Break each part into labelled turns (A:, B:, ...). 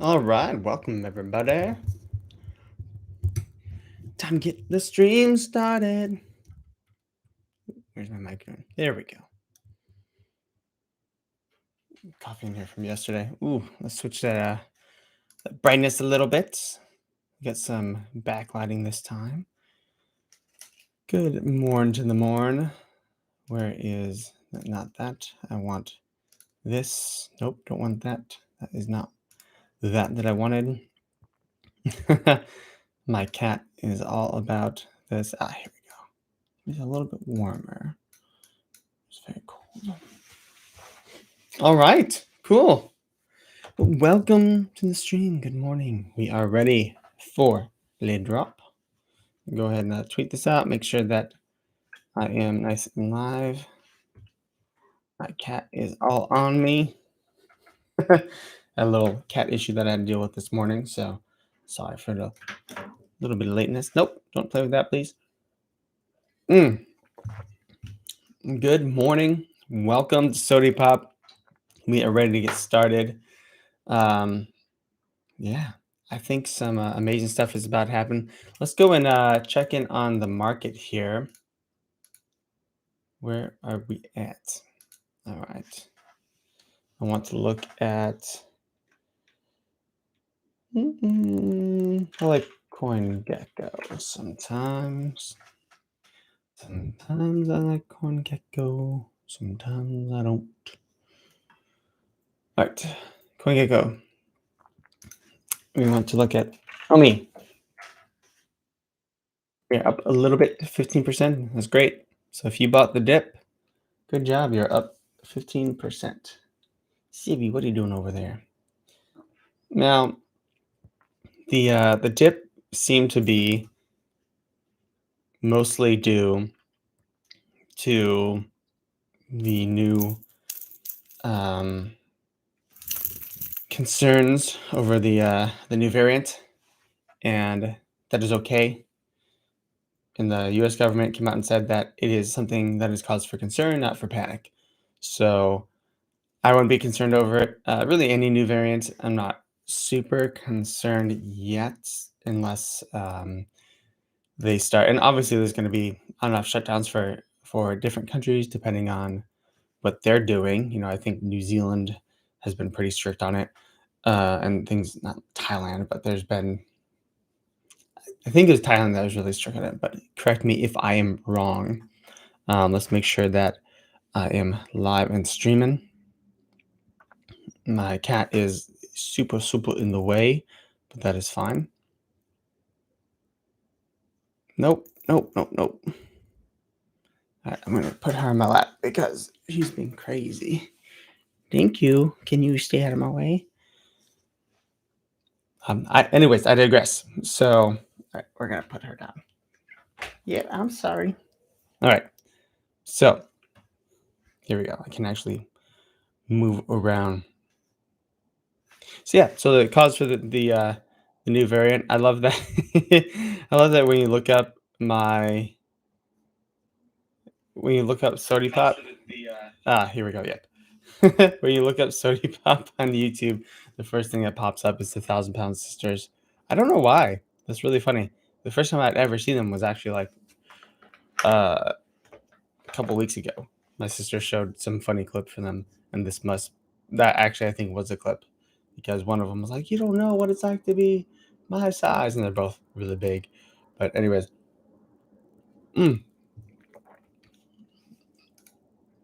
A: All right, welcome everybody. Time to get the stream started. Where's my mic going? There we go. Coffee in here from yesterday. Ooh, let's switch that brightness a little bit. Get some backlighting this time. Good morn to the morn. Where is not that? I want this. Nope, don't want that. That is not that I wanted. My cat is all about this. Here we go. It's a little bit warmer. It's very cold. All right, cool. Welcome to the stream. Good morning. We are ready for lid drop. Go ahead and tweet this out. Make sure that I am nice and live. My cat is all on me. A little cat issue that I had to deal with this morning. So sorry for the little bit of lateness. Nope, don't play with that, please. Good morning. Welcome to Sodi Pop. We are ready to get started. Yeah, I think some amazing stuff is about to happen. Let's go and check in on the market here. Where are we at? All right. I want to look at. I like CoinGecko sometimes. Sometimes I like CoinGecko. Sometimes I don't. All right, CoinGecko. We want to look at OMI. We're up a little bit, 15%. That's great. So if you bought the dip, good job. You're up 15%. Sibby, what are you doing over there? Now, the dip seemed to be mostly due to the new concerns over the new variant, and that is okay. And the U.S. government came out and said that it is something that is cause for concern, not for panic. So I wouldn't be concerned over it. Really, any new variant, I'm not super concerned yet, unless they start. And obviously, there's going to be on and off shutdowns for different countries depending on what they're doing. You know, I think New Zealand has been pretty strict on it, and things, not Thailand, but there's been. I think it was Thailand that was really strict on it, but correct me if I am wrong. Let's make sure that I am live and streaming. My cat is super in the way, but that is fine. Nope. All right, I'm going to put her on my lap because she's been crazy. Thank you. Can you stay out of my way? Anyways, I digress. So, all right, we're going to put her down. Yeah, I'm sorry. All right. So, here we go. I can actually move around. So, yeah. So, the cause for the new variant, I love that. I love that when you look up Sodi Pop. Here we go. Yeah. When you look up Sodi Pop on YouTube, the first thing that pops up is the 1,000 Pound Sisters. I don't know why. That's really funny. The first time I'd ever seen them was actually like a couple weeks ago. My sister showed some funny clip for them, and that actually I think was a clip, because one of them was like, "You don't know what it's like to be my size," and they're both really big. But anyways,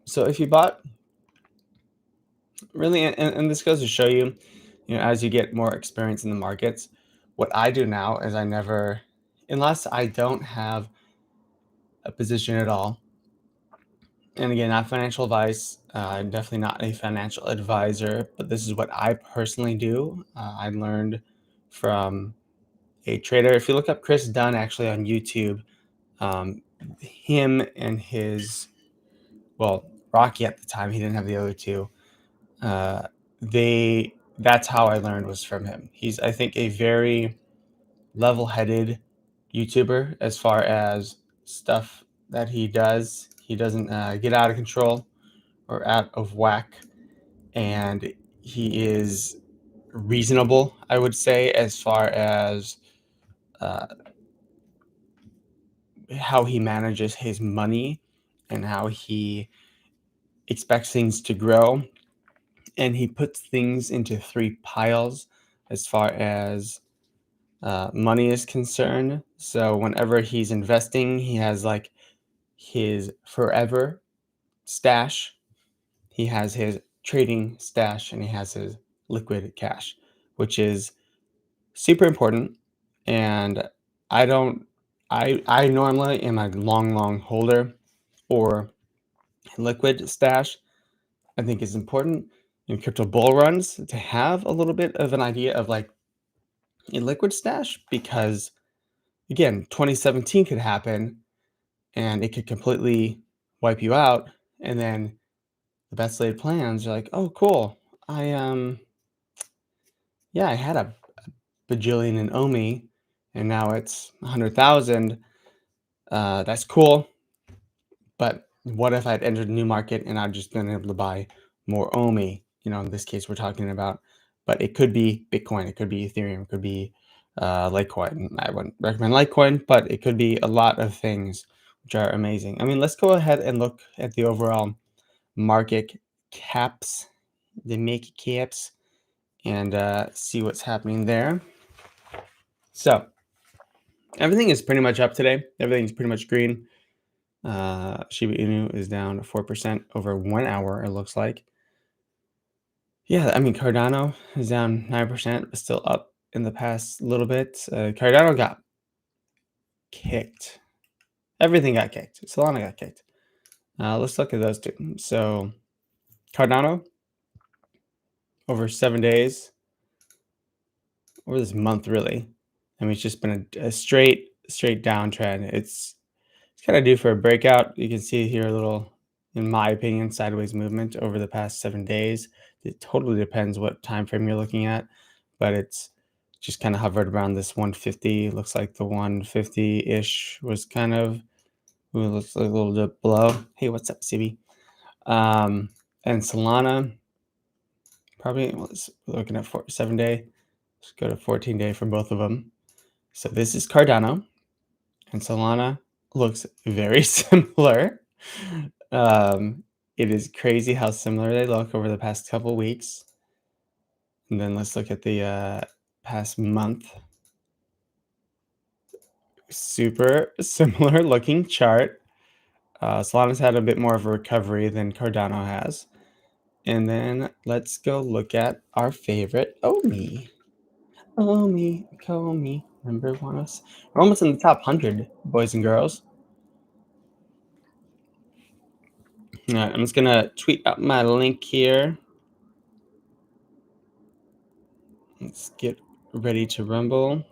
A: so if you bought, really, and this goes to show you, as you get more experience in the markets, what I do now is I never, unless I don't have a position at all, and again, not financial advice, I'm definitely not a financial advisor, but this is what I personally do. I learned from a trader. If you look up Chris Dunn actually on YouTube, him and Rocky at the time, he didn't have the other two. That's how I learned, was from him. He's, I think, a very level-headed YouTuber as far as stuff that he does. He doesn't get out of control or out of whack, and he is reasonable, I would say, as far as uh, how he manages his money and how he expects things to grow. And he puts things into three piles as far as money is concerned. So whenever he's investing, he has like his forever stash, he has his trading stash, and he has his liquid cash, which is super important. And I don't, I normally am a long holder or liquid stash. I think is important in crypto bull runs to have a little bit of an idea of like a liquid stash because again, 2017 could happen and it could completely wipe you out. And then the best laid plans, you're like, oh, cool. I yeah, I had a bajillion in OMI, and now it's 100,000. That's cool. But what if I'd entered a new market and I'd just been able to buy more OMI? You know, in this case, we're talking about, but it could be Bitcoin, it could be Ethereum, it could be Litecoin. I wouldn't recommend Litecoin, but it could be a lot of things which are amazing. I mean, let's go ahead and look at the overall market caps, the make caps, and see what's happening there. So everything is pretty much up today. Everything's pretty much green. Shiba Inu is down 4% over 1 hour, it looks like. Yeah, I mean, Cardano is down 9%, but still up in the past little bit. Cardano got kicked. Everything got kicked. Solana got kicked. Let's look at those two. So Cardano, over 7 days, or this month really. I mean, it's just been a straight downtrend. It's kind of due for a breakout. You can see here a little, in my opinion, sideways movement over the past 7 days. It totally depends what time frame you're looking at, but it's just kind of hovered around this 150. Looks like the 150-ish was kind of, ooh, looks like a little dip below. Hey, what's up, CB? And Solana, probably was looking at 7 day. Let's go to 14 day for both of them. So this is Cardano, and Solana looks very similar. It is crazy how similar they look over the past couple weeks. And then let's look at the past month. Super similar looking chart. Solana's had a bit more of a recovery than Cardano has. And then let's go look at our favorite OMI. OMI, Ecomi, number one. We're almost in the top 100, boys and girls. All right, I'm just gonna tweet out my link here. Let's get ready to rumble.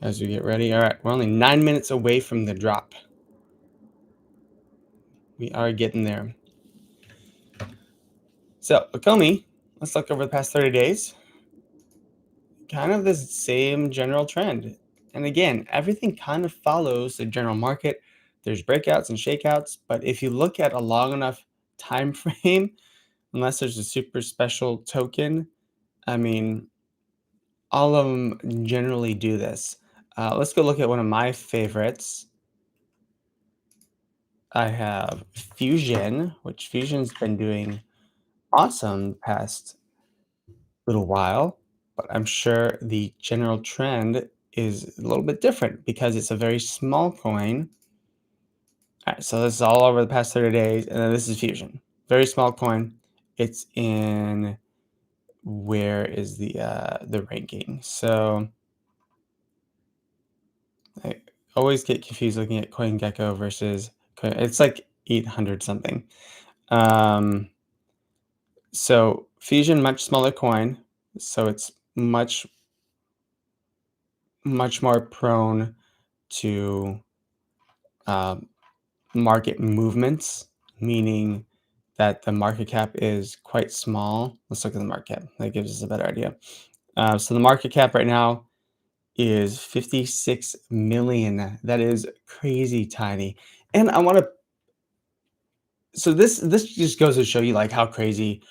A: As we get ready. All right, we're only 9 minutes away from the drop. We are getting there. So, Ecomi, let's look over the past 30 days. Kind of the same general trend. And again, everything kind of follows the general market. There's breakouts and shakeouts, but if you look at a long enough time frame, unless there's a super special token, I mean, all of them generally do this. Let's go look at one of my favorites. I have Fusion, which Fusion's been doing awesome the past little while, but I'm sure the general trend is a little bit different because it's a very small coin. All right, so this is all over the past 30 days, and then this is Fusion. Very small coin. It's in, where is the ranking? So I always get confused looking at CoinGecko versus it's like 800 something. So Fusion, much smaller coin, so it's much more prone to market movements, meaning that the market cap is quite small. Let's look at the market cap. That gives us a better idea. So the market cap right now is 56 million. That is crazy tiny. And I want to so this just goes to show you like how crazy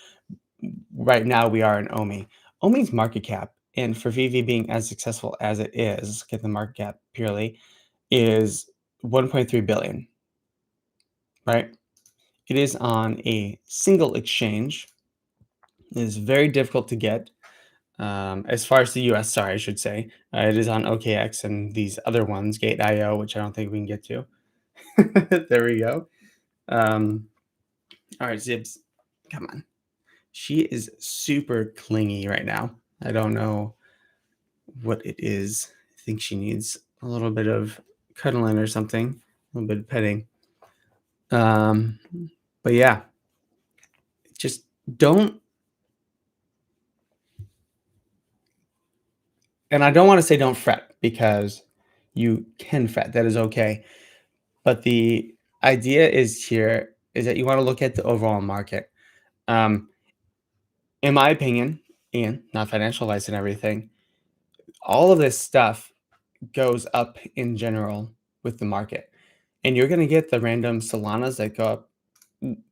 A: right now we are in OMI. OMI's market cap, and for VV being as successful as it is, get the market cap purely, is 1.3 billion, right? It is on a single exchange. It is very difficult to get. As far as the US, sorry, I should say, it is on OKX and these other ones, Gate.io, which I don't think we can get to. There we go. Um, all right, Zibs, come on. She is super clingy right now. I don't know what it is. I think she needs a little bit of cuddling or something, a little bit of petting. Um, but yeah, just don't. And I don't want to say don't fret because you can fret. That is okay. But the idea is here is that you want to look at the overall market. Um, in my opinion, Ian, not financial advice and everything, all of this stuff goes up in general with the market. And you're going to get the random Solanas that go up.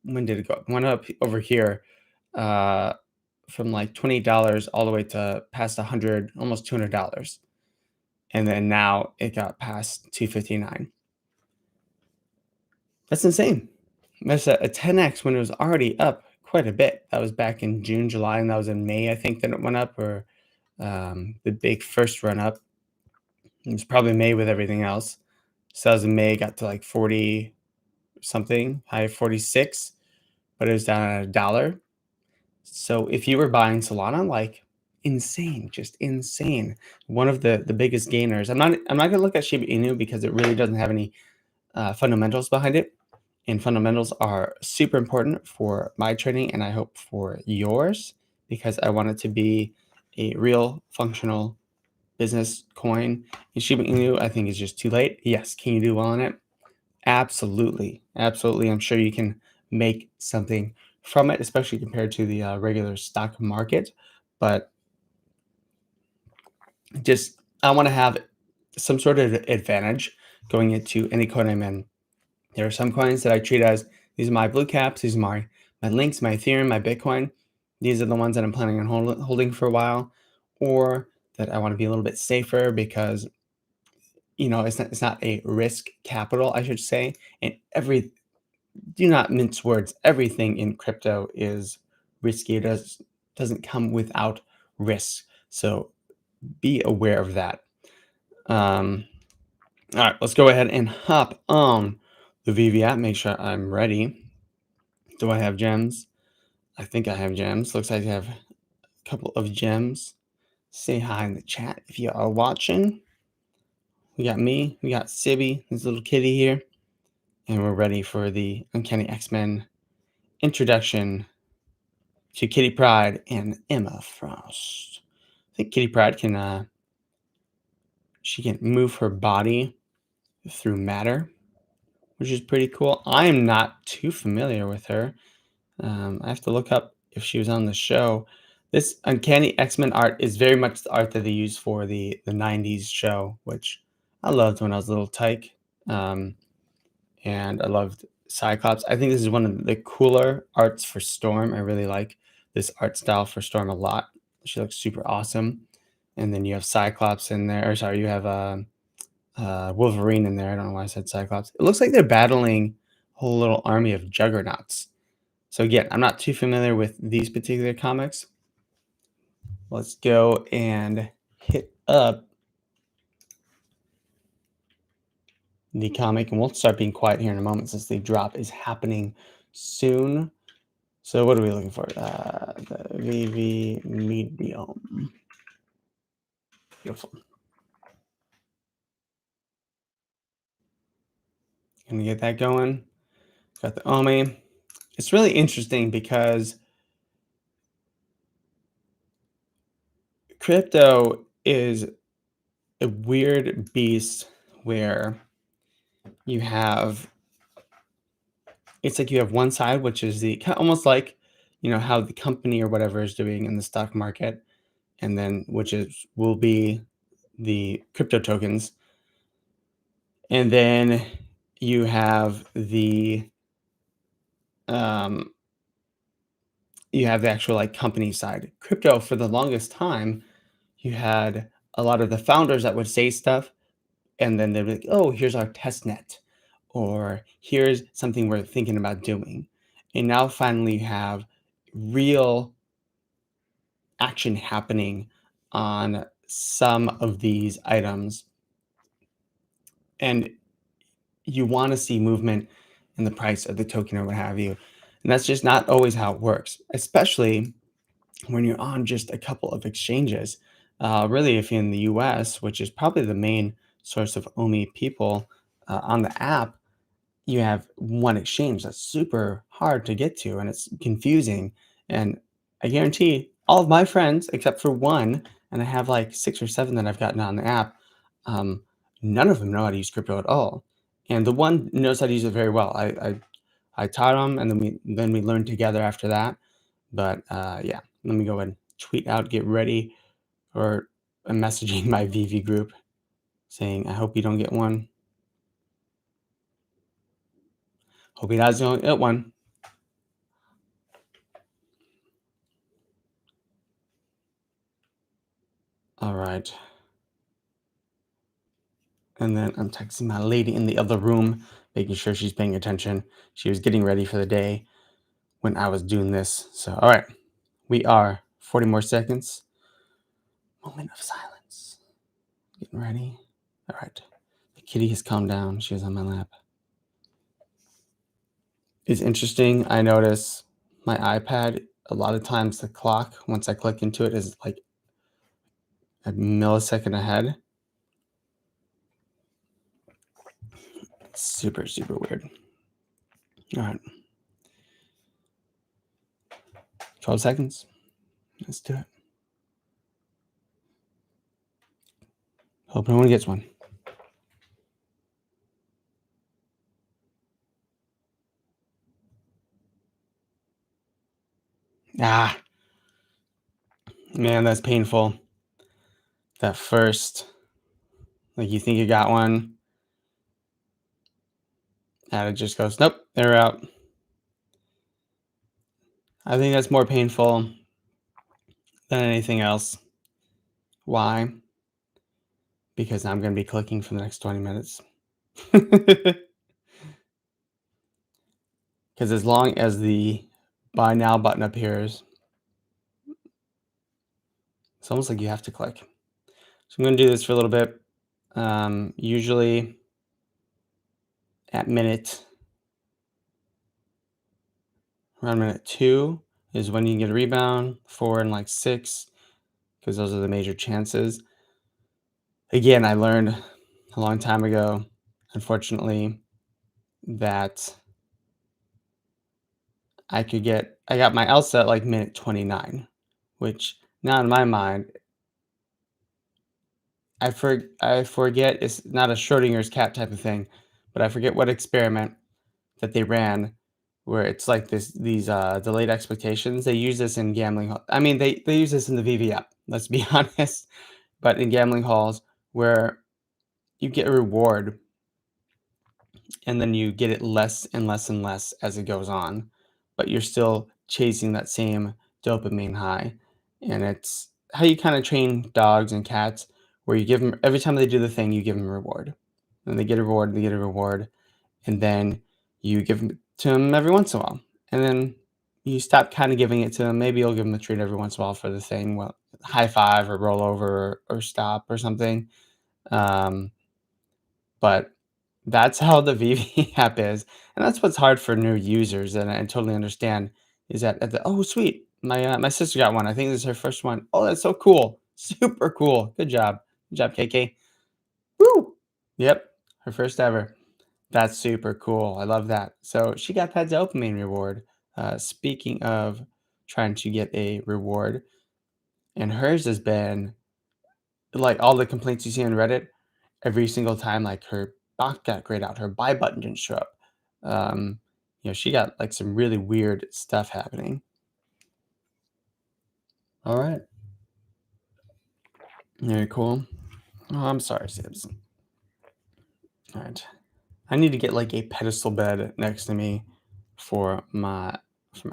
A: When did it go up? Went up over here uh, from like $28 all the way to past 100, almost $200. And then now it got past 259. That's insane. That's a 10x when it was already up quite a bit. That was back in June, July, and that was in May, I think, that it went up, or the big first run up. It was probably May with everything else. So that was in May, got to like 40 something, high 46, but it was down at $1. So if you were buying Solana, like insane, just insane. One of the biggest gainers. I'm not gonna look at Shiba Inu because it really doesn't have any fundamentals behind it. And fundamentals are super important for my trading, and I hope for yours, because I want it to be a real functional business coin. And Shiba Inu, I think, is just too late. Yes, can you do well on it? Absolutely, absolutely. I'm sure you can make something from it, especially compared to the regular stock market. But just I want to have some sort of advantage going into any coin I'm in. There are some coins that I treat as these are my blue caps, these are my links, my Ethereum, my Bitcoin. These are the ones that I'm planning on holding for a while, or that I want to be a little bit safer because it's not a risk capital, I should say. And do not mince words. Everything in crypto is risky. It doesn't come without risk. So be aware of that. Um, all right, let's go ahead and hop on the VV app. Make sure I'm ready. Do I have gems? I think I have gems. Looks like I have a couple of gems. Say hi in the chat if you are watching. We got me. We got Sibby, this little kitty here. And we're ready for the Uncanny X-Men introduction to Kitty Pryde and Emma Frost. I think Kitty Pryde she can move her body through matter, which is pretty cool. I am not too familiar with her. I have to look up if she was on the show. This Uncanny X-Men art is very much the art that they used for the 90s show, which I loved when I was a little tyke. And I loved Cyclops. I think this is one of the cooler arts for Storm. I really like this art style for Storm a lot. She looks super awesome. And then you have Cyclops in there. Or sorry, you have Wolverine in there. I don't know why I said Cyclops. It looks like they're battling a whole little army of juggernauts. So again, I'm not too familiar with these particular comics. Let's go and hit up the comic, and we'll start being quiet here in a moment since the drop is happening soon. So what are we looking for? The VV medium. Beautiful. Gonna get that going. Got the OMI. It's really interesting because crypto is a weird beast where you have it's like you have one side, which is almost like how the company or whatever is doing in the stock market, and then which is will be the crypto tokens, and then you have um, the actual like company side. Crypto for the longest time, you had a lot of the founders that would say stuff, and then they'd be like, "Oh, here's our test net," or "Here's something we're thinking about doing." And now finally you have real action happening on some of these items, and you want to see movement in the price of the token or what have you. And that's just not always how it works, especially when you're on just a couple of exchanges. Really, if you're in the US, which is probably the main source of OMI people on the app, you have one exchange that's super hard to get to and it's confusing. And I guarantee all of my friends, except for one, and I have like 6 or 7 that I've gotten on the app, um, none of them know how to use crypto at all. And the one knows how to use it very well. I taught him, and then we learned together after that. But yeah, let me go and tweet out, get ready, or I'm messaging my VV group saying, I hope you don't get one. Hope he doesn't get one. All right. And then I'm texting my lady in the other room, making sure she's paying attention. She was getting ready for the day when I was doing this. So, all right, we are 40 more seconds. Moment of silence. Getting ready. All right. The kitty has calmed down. She was on my lap. It's interesting. I notice my iPad, a lot of times the clock, once I click into it, is like a millisecond ahead. It's super, super weird. All right. 12 seconds. Let's do it. Hope no one gets one. Ah, man, that's painful. That first, like you think you got one, and it just goes, nope, they're out. I think that's more painful than anything else. Why? Because I'm going to be clicking for the next 20 minutes. Because as long as the buy now button appears, it's almost like you have to click. So I'm going to do this for a little bit. Usually at around minute 2 is when you can get a rebound, 4 and like 6, because those are the major chances. Again, I learned a long time ago, unfortunately, that I got my Elsa at like minute 29, which now in my mind, I forget it's not a Schrodinger's cat type of thing, but I forget what experiment that they ran where it's like these delayed expectations. They use this in gambling. I mean, they use this in the VV app. Let's be honest, but in gambling halls where you get a reward and then you get it less and less and less as it goes on, but you're still chasing that same dopamine high. And it's how you kind of train dogs and cats, where you give them every time they do the thing, you give them a reward, and they get a reward, they get a reward, and then you give them to them every once in a while, and then you stop kind of giving it to them. Maybe you'll give them a treat every once in a while for the thing, well, high five or roll over or stop or something. Um, but that's how the VV app is, and that's what's hard for new users, and I totally understand, is that at the "Oh, sweet, my sister got one. I think this is her first one. Oh, that's so cool. Super cool. Good job. Good job, KK. Woo!" Yep, her first ever. That's super cool. I love that. So she got that dopamine reward. Speaking of trying to get a reward, and hers has been like all the complaints you see on Reddit, every single time, like her bot got grayed out, her buy button didn't show up. Um, she got like some really weird stuff happening. All right. Very cool. Oh, I'm sorry, Sibs. All right. I need to get like a pedestal bed next to me for my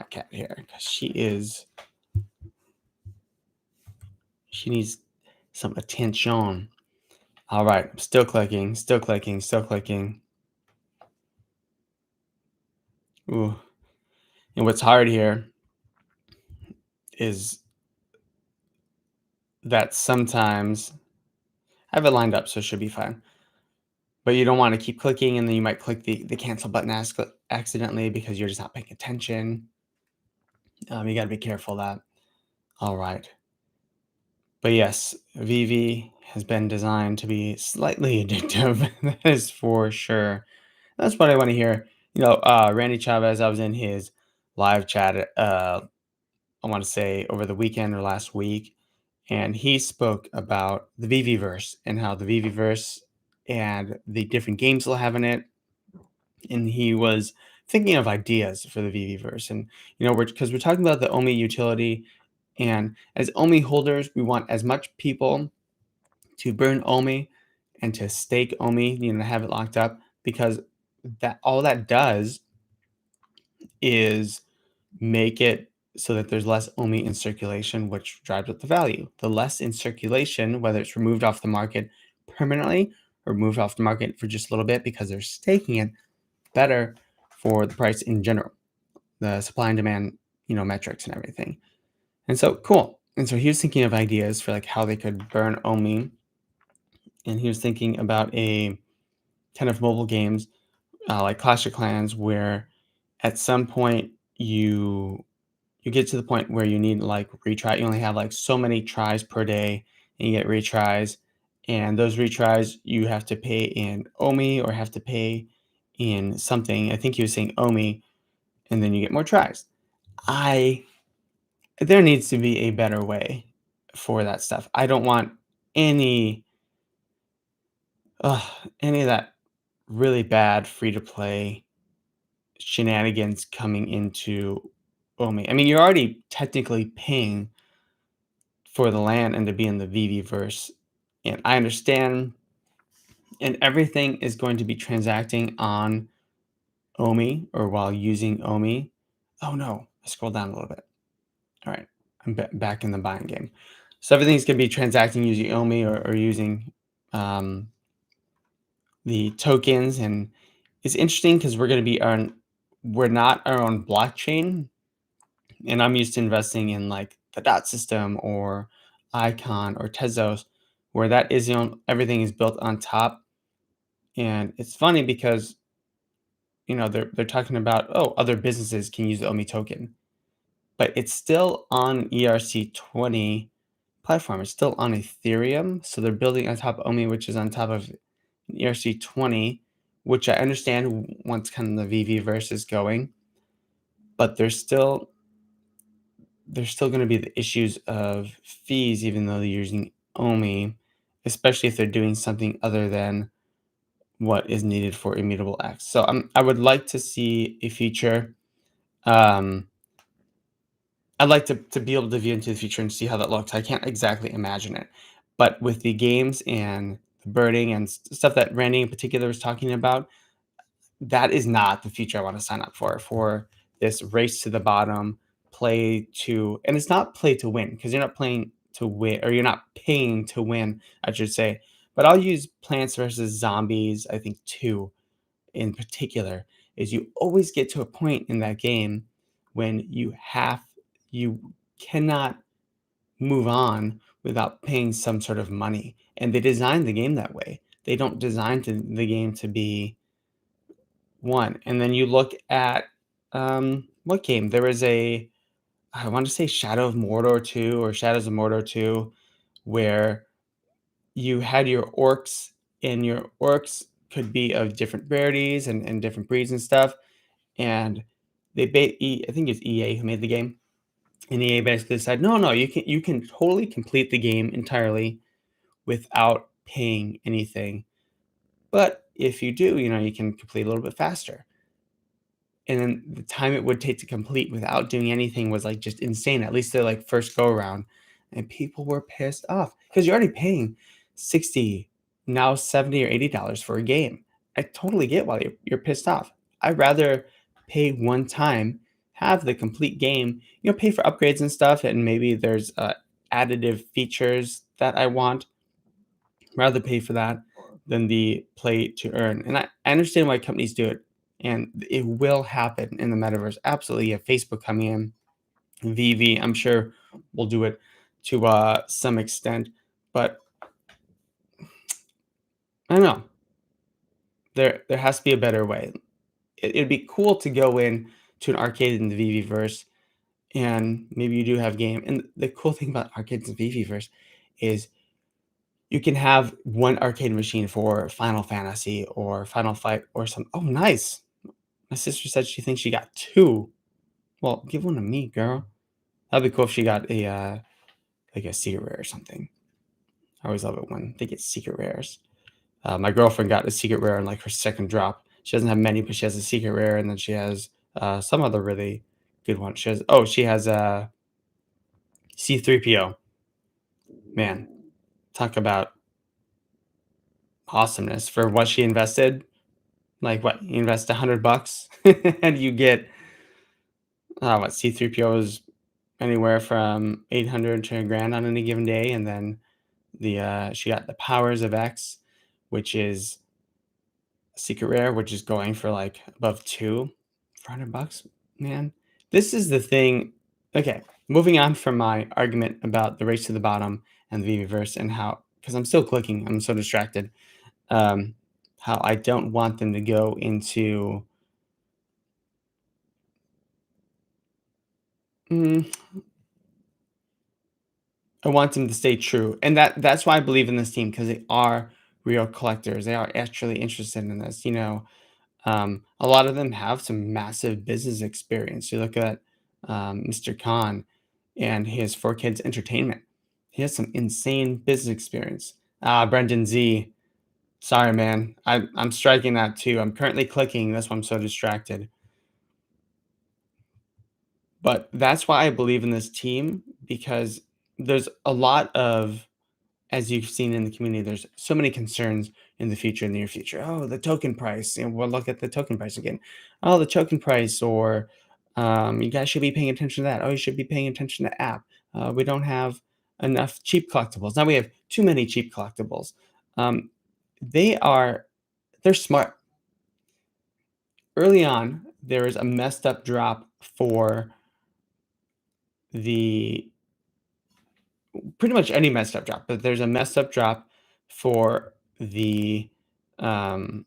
A: cat here because she needs some attention. All right, still clicking, still clicking, still clicking. Ooh. And what's hard here is that sometimes I have it lined up, so it should be fine. But you don't want to keep clicking, and then you might click the cancel button accidentally because you're just not paying attention. You got to be careful of that. All right. But yes, VEVE has been designed to be slightly addictive. That is for sure. That's what I want to hear. Randy Chavez, I was in his live chat, I want to say over the weekend or last week, and he spoke about the VEVE verse and how the VEVE verse and the different games they'll have in it. And he was thinking of ideas for the VEVE verse. And, we're talking about the OMI utility. And as OMI holders, we want as much people to burn OMI and to stake OMI, to have it locked up, because that all that does is make it so that there's less OMI in circulation, which drives up the value. The less in circulation, whether it's removed off the market permanently or moved off the market for just a little bit because they're staking it, better for the price in general, the supply and demand, metrics and everything. And so cool. And so he was thinking of ideas for like how they could burn OMI, and he was thinking about a kind of mobile games like Clash of Clans, where at some point you get to the point where you need like retry. You only have like so many tries per day, and you get retries. And those retries you have to pay in OMI or have to pay in something. I think he was saying OMI, and then you get more tries. I There needs to be a better way for that stuff. I don't want any any of that really bad free to play shenanigans coming into OMI. I mean, you're already technically paying for the land and to be in the VV verse, and I understand, and everything is going to be transacting on OMI or while using OMI. Oh no, I scrolled down a little bit. All right, I'm back in the buying game. So everything's going to be transacting using OMI or using um, the tokens, and it's interesting because we're not our own blockchain, and I'm used to investing in like the dot system or Icon or Tezos, where that is everything is built on top. And it's funny because they're talking about, oh, other businesses can use the OMI token, but it's still on ERC20 platform. It's still on Ethereum, so they're building on top of OMI, which is on top of ERC20, which I understand once kind of the VV verse is going, but there's still going to be the issues of fees, even though they're using OMI, especially if they're doing something other than what is needed for immutable X. So I would like to see a feature. Um, I'd like to be able to view into the future and see how that looks. I can't exactly imagine it, but with the games and the birding and stuff that Randy in particular was talking about, that is not the future I want to sign up for this race to the bottom, and it's not play to win because you're not playing to win, or you're not paying to win, I should say. But I'll use Plants versus Zombies, I think, 2 in particular, is you always get to a point in that game when you cannot move on without paying some sort of money. And they designed the game that way. They don't design the game to be one. And then you look at what game? There was I want to say Shadow of Mordor 2 or Shadows of Mordor 2, where you had your orcs, and your orcs could be of different rarities and different breeds and stuff. And I think it's EA who made the game. And EA basically said, no, you can totally complete the game entirely without paying anything. But if you do, you can complete a little bit faster. And then the time it would take to complete without doing anything was like just insane, at least the like first go around. And people were pissed off because you're already paying 60 now $70 or $80 for a game. I totally get why you're pissed off. I'd rather pay one time, have the complete game, pay for upgrades and stuff, and maybe there's additive features that I want. Rather pay for that than the play to earn. And I understand why companies do it, and it will happen in the metaverse. Absolutely, you have Facebook coming in, VEVE. I'm sure will do it to some extent, but I don't know. There has to be a better way. It'd be cool to go in to an arcade in the VV verse, and maybe you do have game. And the cool thing about arcades in VV verse is you can have one arcade machine for Final Fantasy or Final Fight or some. Oh, nice! My sister said she thinks she got two. Well, give one to me, girl. That'd be cool if she got a like a secret rare or something. I always love it when they get secret rares. My girlfriend got a secret rare in like her second drop. She doesn't have many, but she has a secret rare, and then she has some other really good one. She has a C3PO. Man, talk about awesomeness for what she invested. Like what you invest $100 and you get what C3PO is anywhere from 800 to a grand on any given day, and then the she got the Powers of X, which is secret rare, which is going for like above two for $100. Man, this is the thing. Okay, moving on from my argument about the race to the bottom and the VV-verse and how, because I'm still clicking, I'm so distracted. How I don't want them to go into. Mm, I want them to stay true, and that's why I believe in this team, because they are real collectors. They are actually interested in this. A lot of them have some massive business experience. You look at Mr. Khan and his Four Kids Entertainment. He has some insane business experience. Brendan Z. Sorry, man. I'm striking that too. I'm currently clicking. That's why I'm so distracted. But that's why I believe in this team, because there's a lot of, as you've seen in the community, there's so many concerns in the future, near future. Oh, the token price. And we'll look at the token price again. Oh, the token price, or you guys should be paying attention to that. Oh, you should be paying attention to app. We don't have enough cheap collectibles. Now we have too many cheap collectibles. Um, they're smart. Early on, there was a messed up drop for the pretty much any messed up drop, but there's a messed up drop for the um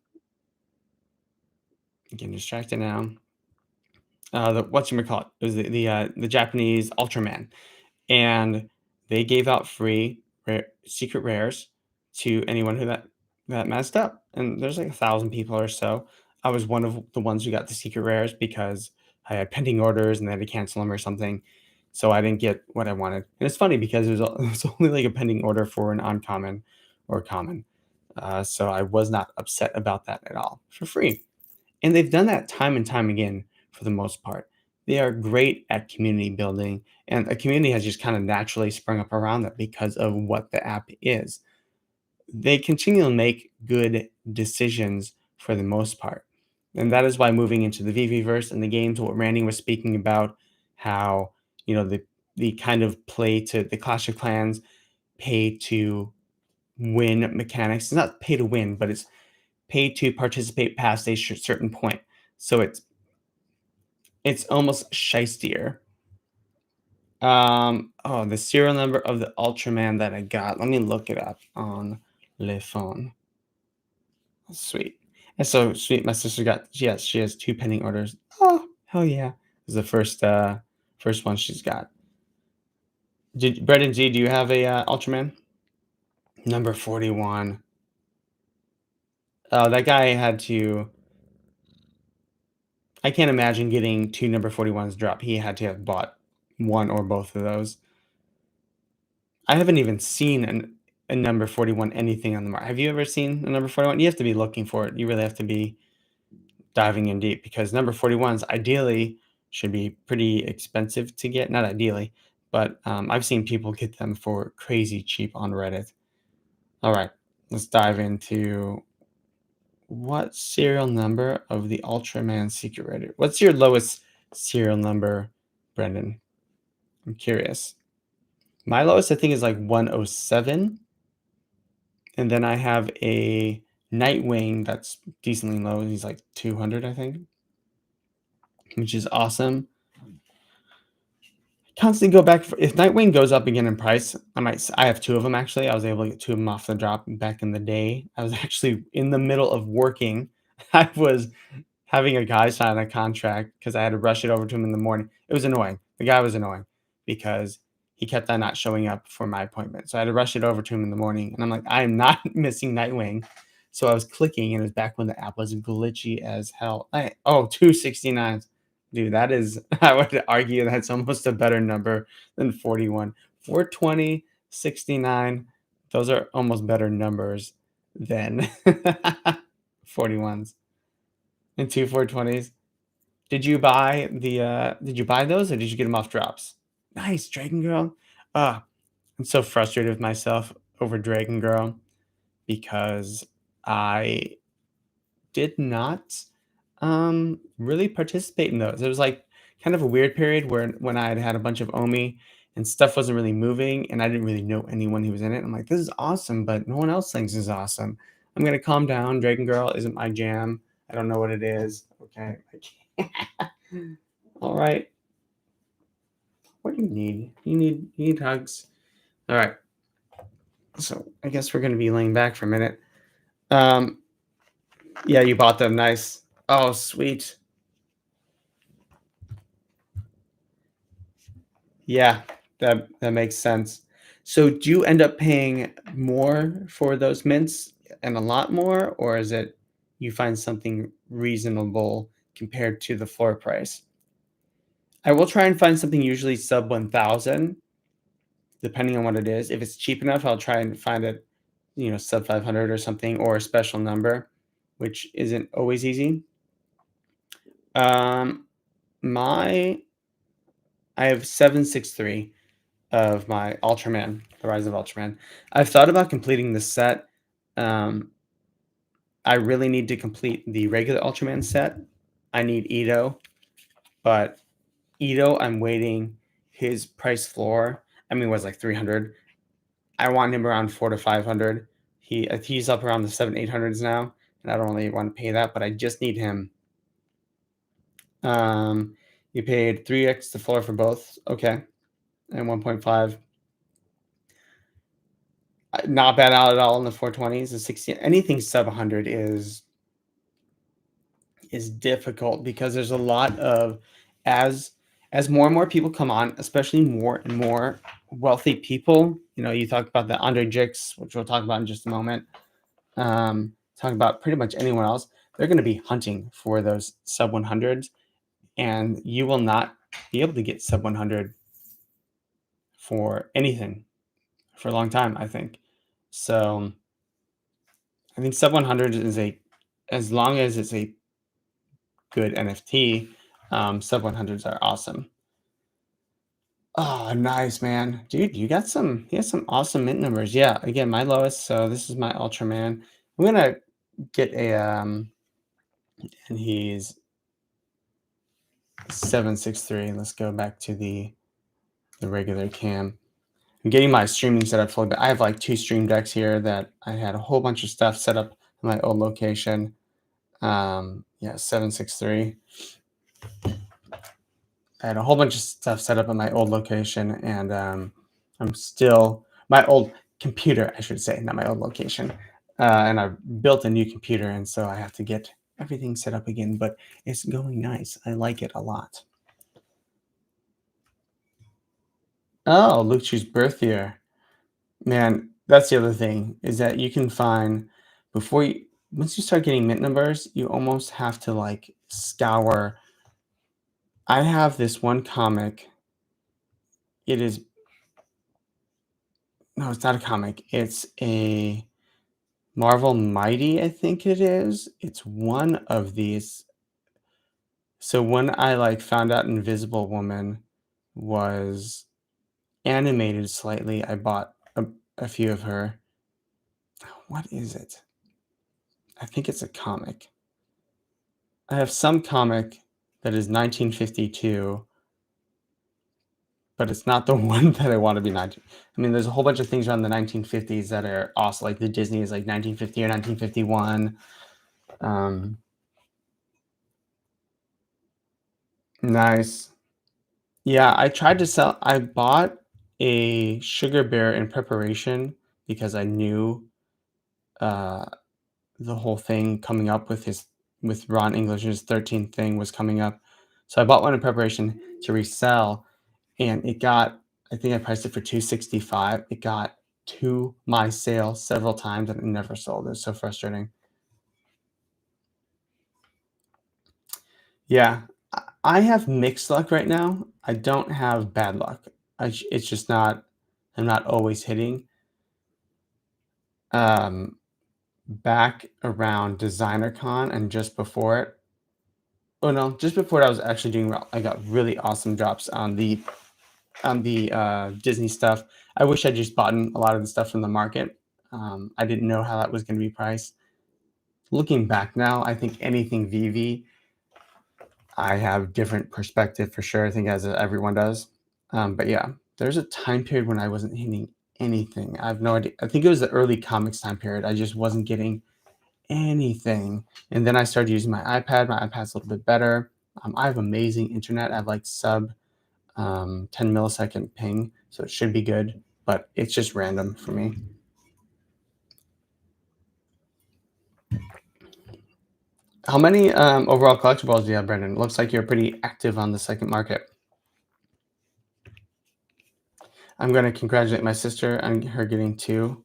A: getting distracted now. The whatchamacallit, it was the Japanese Ultraman, and they gave out free secret rares to anyone that messed up, and there's like 1,000 people or so. I was one of the ones who got the secret rares because I had pending orders and they had to cancel them or something, so I didn't get what I wanted. And it's funny because it was only like a pending order for an uncommon or common, so I was not upset about that at all, for free. And they've done that time and time again for the most part. They are great at community building, and a community has just kind of naturally sprung up around that because of what the app is. They continue to make good decisions for the most part. And that is why moving into the VV verse and the games, what Randy was speaking about, how, the kind of play to the Clash of Clans, pay to win mechanics. It's not pay to win, but it's pay to participate past a certain point. So it's almost shystier. The serial number of the Ultraman that I got. Let me look it up on Le Phone. Sweet. And so sweet. My sister she has two pending orders. Oh, hell yeah. This is the first one she's got. Brendan G, do you have a Ultraman? Number 41. Oh, that guy had to. I can't imagine getting two number 41s drop. He had to have bought one or both of those. I haven't even seen a number 41 anything on the market. Have you ever seen a number 41? You have to be looking for it. You really have to be diving in deep, because number 41s ideally should be pretty expensive to get. Not ideally, but I've seen people get them for crazy cheap on Reddit. All right, let's dive into what serial number of the Ultraman Secret Raider? What's your lowest serial number, Brendan? I'm curious. My lowest, I think, is like 107. And then I have a Nightwing that's decently low. He's like 200, I think, which is awesome. Constantly go back. If Nightwing goes up again in price, I have two of them actually. I was able to get two of them off the drop back in the day. I was actually in the middle of working. I was having a guy sign a contract because I had to rush it over to him in the morning. It was annoying. The guy was annoying because he kept on not showing up for my appointment. So I had to rush it over to him in the morning. And I'm like, I am not missing Nightwing. So I was clicking, and it was back when the app was glitchy as hell. 269. Dude, that is, I would argue that's almost a better number than 41. 420, 69, those are almost better numbers than 41s and two 420s. Did you buy those or did you get them off drops? Nice, Dragon Girl. I'm so frustrated with myself over Dragon Girl because I did not really participate in those. It was like kind of a weird period where when I had a bunch of OMI and stuff wasn't really moving and I didn't really know anyone who was in it. I'm like, this is awesome, but no one else thinks this is awesome. I'm gonna calm down. Dragon Girl isn't my jam. I don't know what it is. Okay. All right. What do you need? You need hugs. All right. So I guess we're gonna be laying back for a minute. Um, yeah, you bought them. Nice. Oh, sweet. Yeah, that makes sense. So do you end up paying more for those mints and a lot more, or is it you find something reasonable compared to the floor price? I will try and find something usually sub 1,000, depending on what it is. If it's cheap enough, I'll try and find it, sub 500 or something, or a special number, which isn't always easy. Um, my I have 763 of my Ultraman, The Rise of Ultraman. I've thought about completing this set. Um, I really need to complete the regular Ultraman set. I need Ito, but Ito, I'm waiting his price floor. I mean, it was like 300. I want him around 4 to 500. He's up around the 700-800s now, and I don't really want to pay that, but I just need him. You paid 3x the floor for both, okay, and 1.5. Not bad out at all in the 420s. The 60, anything sub 100 is difficult because there's a lot of as as more and more people come on, especially more and more wealthy people. You talk about the Andrei Jikhs, which we'll talk about in just a moment. Talk about pretty much anyone else. They're going to be hunting for those sub 100s, and you will not be able to get sub 100 for anything for a long time, I think. So I think sub 100 is as long as it's a good NFT, sub 100s are awesome. Oh, nice, man. Dude, you got some awesome mint numbers. Yeah, again, my lowest, so this is my Ultraman. I'm gonna get and he's 763. Let's go back to the regular cam. I'm getting my streaming setup fully, but I have like two stream decks here that I had a whole bunch of stuff set up in my old location. Yeah, 763. I had a whole bunch of stuff set up in my old location, and I'm still my old computer, I should say, not my old location. And I built a new computer, and so I have to get everything set up again. But it's going nice. I like it a lot. Oh, Luke Chu's birth year, man. That's the other thing is that you can find before you once you start getting mint numbers, you almost have to like scour. I have this one comic. It is No, it's not a comic. It's a Marvel Mighty, I think it is. It's one of these. So when I like found out Invisible Woman was animated slightly, I bought a few of her. what is it? I think it's a comic. I have some comic that is 1952, but it's not the one that I want to be 19. I mean, there's a whole bunch of things around the 1950s that are awesome. Like the Disney is like 1950 or 1951. Nice. Yeah, I tried to sell. I bought a sugar bear in preparation because I knew uh, the whole thing coming up with Ron English's 13th thing was coming up. So I bought one in preparation to resell, and it got, I think I priced it for 265. It got to my sale several times and it never sold. It was so frustrating. Yeah, I have mixed luck right now. I don't have bad luck. It's just not, I'm not always hitting. Um, Back around Designer Con and just before it, oh no, just before it, I was actually doing well. I got really awesome drops on the Disney stuff. I wish I just bought a lot of the stuff from the market. I didn't know how that was going to be priced. Looking back now, I think anything VEVE, I have different perspective for sure. I think as everyone does. But yeah, there's a time period when I wasn't hitting anything. I have no idea. I think it was the early comics time period. I just wasn't getting anything. And then I started using my iPad. My iPad's a little bit better. I have amazing internet. I have like sub 10 millisecond ping, so it should be good, but it's just random for me. How many overall collectibles do you have, Brendan? It looks like you're pretty active on the second market. I'm going to congratulate my sister on her getting 2.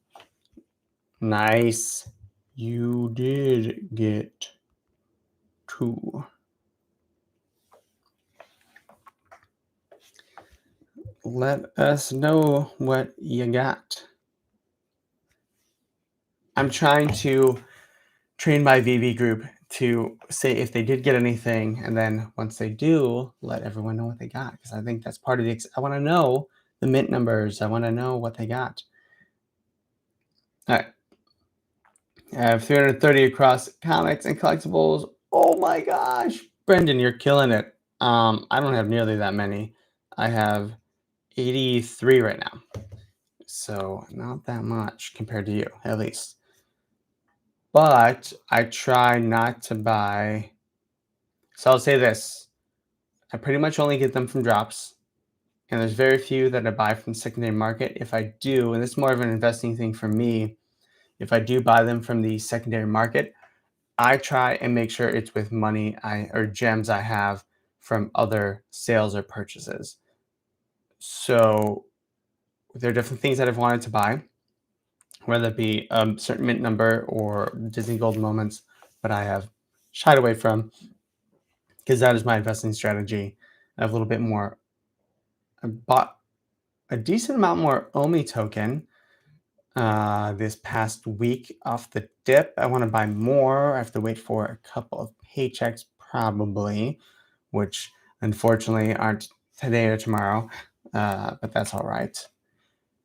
A: Nice. You did get 2. Let us know what you got. I'm trying to train my VV group to say if they did get anything, and then once they do, let everyone know what they got, because I think that's part of the. I want to know the mint numbers. I want to know what they got. All right, I have 330 across comics and collectibles. Oh my gosh, Brendan, you're killing it. I don't have nearly that many. I have 83 right now, so not that much compared to you, at least. But I try not to buy. So I'll say this. I pretty much only get them from drops, and there's very few that I buy from secondary market. If I do, and this is more of an investing thing for me, if I do buy them from the secondary market, I try and make sure it's with money or gems I have from other sales or purchases. So there are different things that I've wanted to buy, whether it be a certain mint number or Disney Gold moments, but I have shied away from because that is my investing strategy. I have a little bit more. I bought a decent amount more OMI token this past week off the dip. I want to buy more. I have to wait for a couple of paychecks probably, which unfortunately aren't today or tomorrow, but that's all right.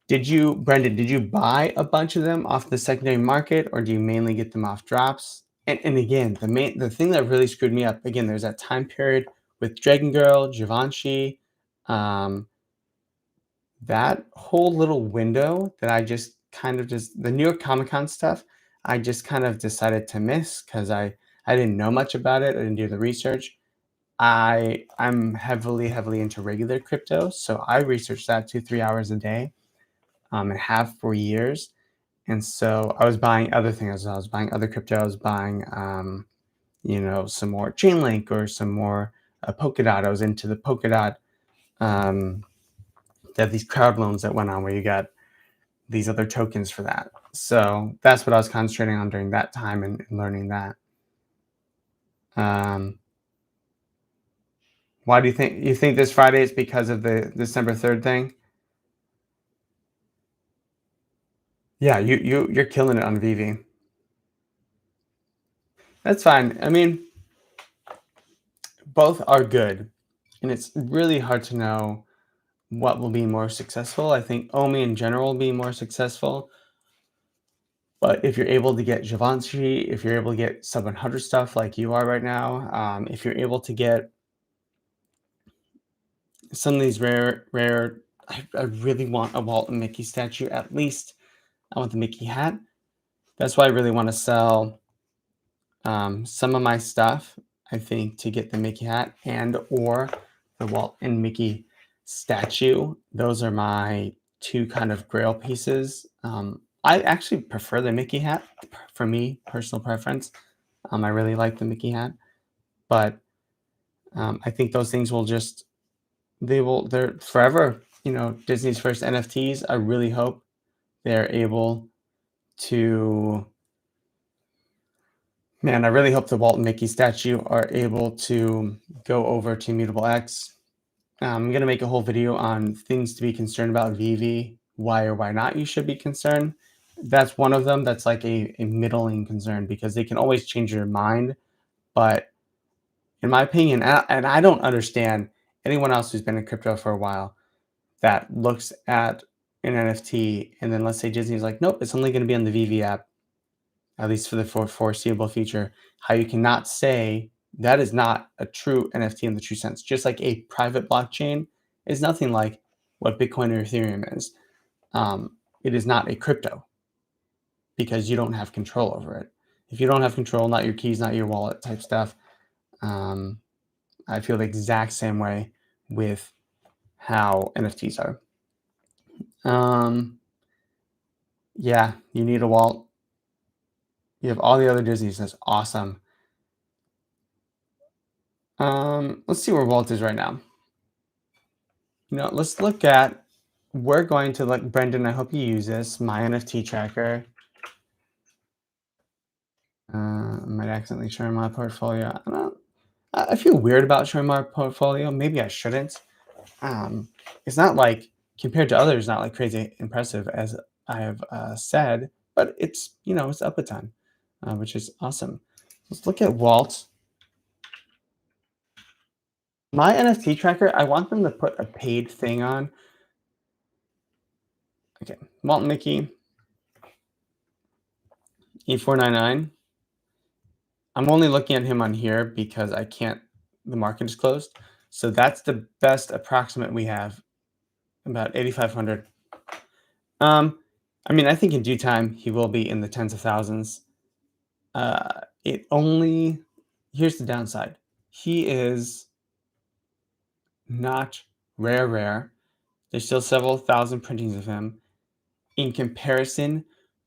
A: Brendan, did you buy a bunch of them off the secondary market, or do you mainly get them off drops? And again, the thing that really screwed me up, again, there's that time period with Dragon Girl, Givenchy, um, that whole little window that I just kind of the New York Comic Con stuff, I just kind of decided to miss because I didn't know much about it. I didn't do the research. I'm heavily into regular crypto, so I research that 2-3 hours a day, and have for years. And so I was buying other things. I was buying other crypto. I was buying, some more Chainlink or some more Polkadot. I was into the Polkadot. They have these crowd loans that went on where you got these other tokens for that. So that's what I was concentrating on during that time and learning that. Why do you think this Friday is because of the December 3rd thing? Yeah, you're killing it on VV. That's fine. I mean, both are good, and it's really hard to know what will be more successful. I think OMI in general will be more successful. But if you're able to get Givenchy, if you're able to get sub 100 stuff like you are right now, if you're able to get some of these rare, I really want a Walt and Mickey statue. At least I want the Mickey hat. That's why I really want to sell some of my stuff, I think, to get the Mickey hat and or the Walt and Mickey statue. Those are my two kind of grail pieces. I actually prefer the Mickey hat for me, personal preference. I really like the Mickey hat, but I think those things will just they're forever. Disney's first NFTs. I really hope they're able to. Man, I really hope the Walt and Mickey statue are able to go over to Immutable X. I'm going to make a whole video on things to be concerned about VEVE, why or why not you should be concerned. That's one of them that's like a middling concern because they can always change your mind. But in my opinion, and I don't understand anyone else who's been in crypto for a while that looks at an NFT and then let's say Disney's like, nope, it's only going to be on the VEVE app, at least for the foreseeable future, how you cannot say that is not a true NFT in the true sense. Just like a private blockchain is nothing like what Bitcoin or Ethereum is. It is not a crypto because you don't have control over it. If you don't have control, not your keys, not your wallet type stuff, I feel the exact same way with how NFTs are. Yeah, you need a wallet. You have all the other Disneys. That's awesome. Let's see where Walt is right now. Let's look at, we're going to look, Brendan, I hope you use this, my NFT tracker. I might accidentally show my portfolio. I feel weird about showing my portfolio. Maybe I shouldn't. It's not like, compared to others, not like crazy impressive as I have said, but it's, it's up a ton, which is awesome. Let's look at Walt. My NFT tracker, I want them to put a paid thing on. Okay, Walt and Mickey, E499. I'm only looking at him on here because the market is closed. So that's the best approximate we have, about 8,500. I think in due time, he will be in the tens of thousands. Here's the downside. He is not rare. There's still several thousand printings of him. In comparison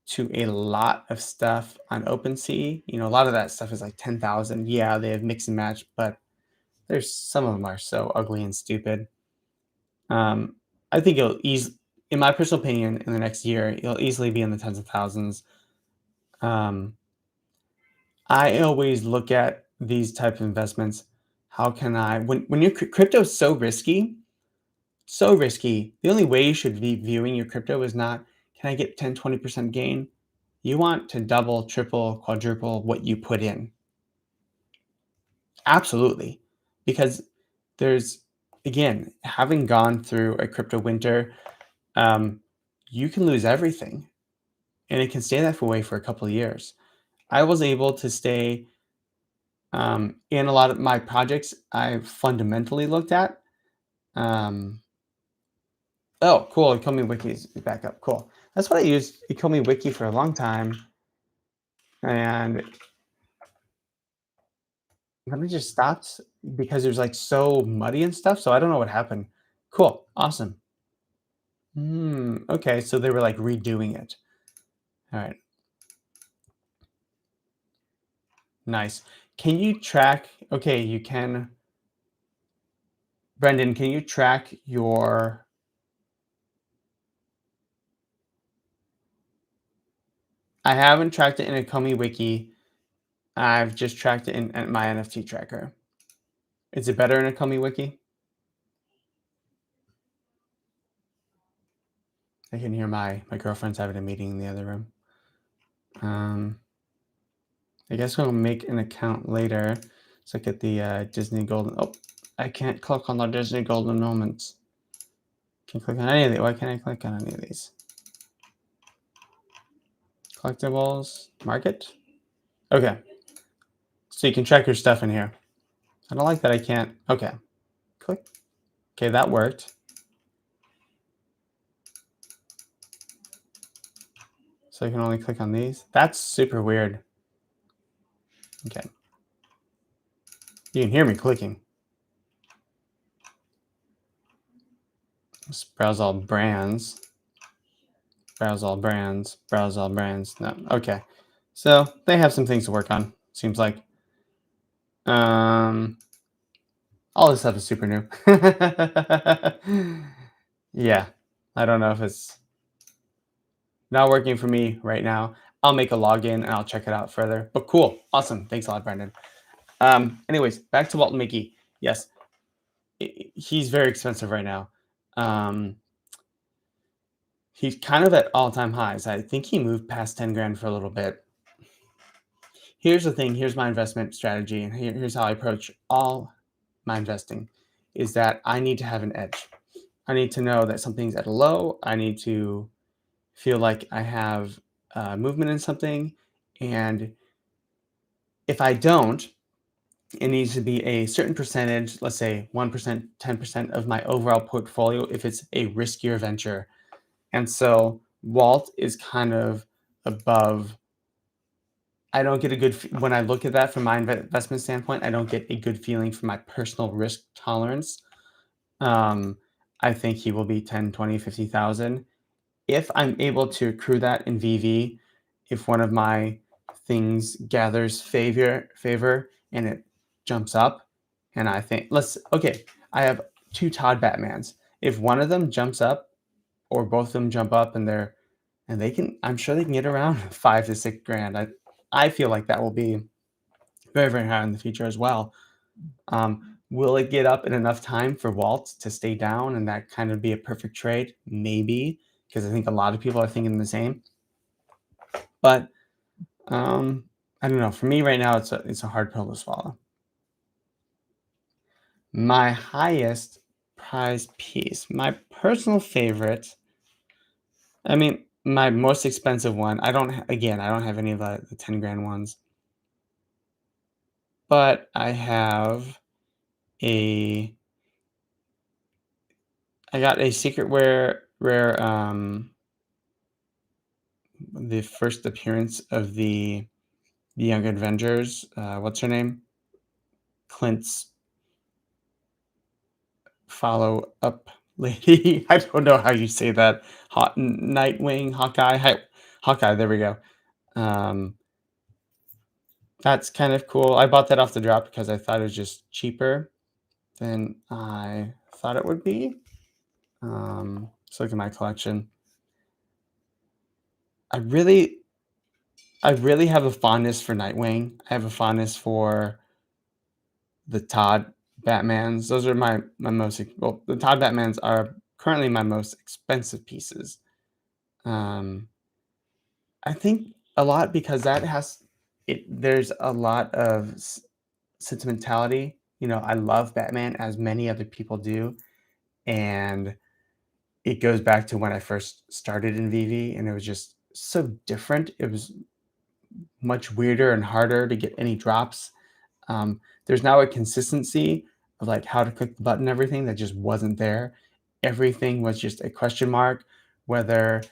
A: to a lot of stuff on OpenSea, a lot of that stuff is like 10,000. Yeah, they have mix and match, but there's some of them are so ugly and stupid. I think in my personal opinion, in the next year, it'll easily be in the tens of thousands. I always look at these type of investments. How can when your crypto is so risky, the only way you should be viewing your crypto is not, can I get 10, 20% gain? You want to double, triple, quadruple what you put in. Absolutely. Because again, having gone through a crypto winter, you can lose everything. And it can stay that way for a couple of years. I was able to stay in a lot of my projects I fundamentally looked at. Oh, cool. Ecomi Wiki is back up. Cool. That's what I used Ecomi Wiki for a long time. And then it just stopped because it was like so muddy and stuff. So I don't know what happened. Cool. Awesome. Okay. So they were like redoing it. All right. Nice. Can you track? Okay, you can. Brendan, can you track your? I haven't tracked it in Ecomi Wiki. I've just tracked it in my NFT tracker. Is it better in Ecomi Wiki? I can hear my girlfriend's having a meeting in the other room. I guess we'll make an account later. Let's look at the Disney Golden. Oh, I can't click on the Disney Golden Moments. Can't click on any of these. Why can't I click on any of these? Collectibles market. Okay. So you can track your stuff in here. I don't like that I can't. Okay. Click. Okay, that worked. So you can only click on these. That's super weird. Okay. You can hear me clicking. Let's browse all brands. Browse all brands. Browse all brands. No. Okay. So they have some things to work on. Seems like. Um, all this stuff is super new. Yeah. I don't know if it's not working for me right now. I'll make a login and I'll check it out further. But cool. Awesome. Thanks a lot, Brandon. Anyways, back to Walton Mickey. Yes. He's very expensive right now. Um, he's kind of at all-time highs. I think he moved past 10 grand for a little bit. Here's the thing. Here's my investment strategy, and here's how I approach all my investing: is that I need to have an edge. I need to know that something's at a low. I need to feel like I have movement in something, and if I don't, it needs to be a certain percentage. Let's say 1%, 10% of my overall portfolio if it's a riskier venture. And so Walt is kind of above. I don't get a good when I look at that from my investment standpoint. I don't get a good feeling for my personal risk tolerance. Um, I think he will be 10, 20, 50,000. If I'm able to accrue that in VV, if one of my things gathers favor and it jumps up, and I think I have two Todd Batmans. If one of them jumps up or both of them jump up and they can, I'm sure they can get around 5 to 6 grand. I feel like that will be very, very high in the future as well. Will it get up in enough time for Walt to stay down and that kind of be a perfect trade? Maybe, because I think a lot of people are thinking the same. But I don't know. For me right now, it's a hard pill to swallow. My highest prize piece, my personal favorite. I mean, my most expensive one. I don't have any of the 10 grand ones, but I have a. I got a secret rare the first appearance of the Young Avengers. What's her name? Clint's follow up lady. I don't know how you say that. Nightwing, Hawkeye, Hawkeye. There we go. Um, that's kind of cool. I bought that off the drop because I thought it was just cheaper than I thought it would be. Let's look at my collection. I really, I really have a fondness for Nightwing. I have a fondness for the Todd Batmans. Those are my most well. The Todd Batmans are currently my most expensive pieces. Um, I think a lot because that has it. There's a lot of sentimentality. You know, I love Batman as many other people do, and it goes back to when I first started in VV, and it was just so different. It was much weirder and harder to get any drops. There's now a consistency of like how to click the button, and everything that just wasn't there. Everything was just a question mark whether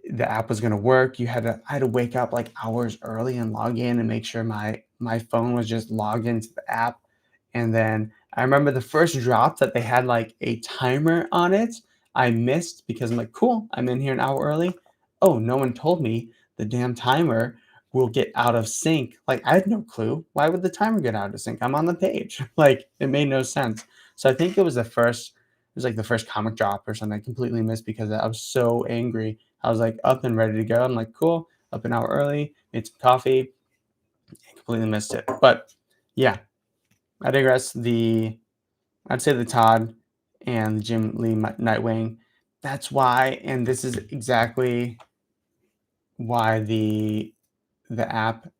A: the app was going to work. I had to wake up like hours early and log in and make sure my phone was just logged into the app. And then I remember the first drop that they had like a timer on it. I missed because I'm like, cool, I'm in here an hour early. Oh, no one told me the damn timer will get out of sync. Like I had no clue. Why would the timer get out of sync? I'm on the page. Like it made no sense. So I think it was like the first comic drop or something I completely missed because I was so angry. I was like up and ready to go. I'm like, cool, up an hour early, made some coffee, and completely missed it. But yeah, I digress. I'd say the Todd and the Jim Lee Nightwing. That's why, and this is exactly why the app,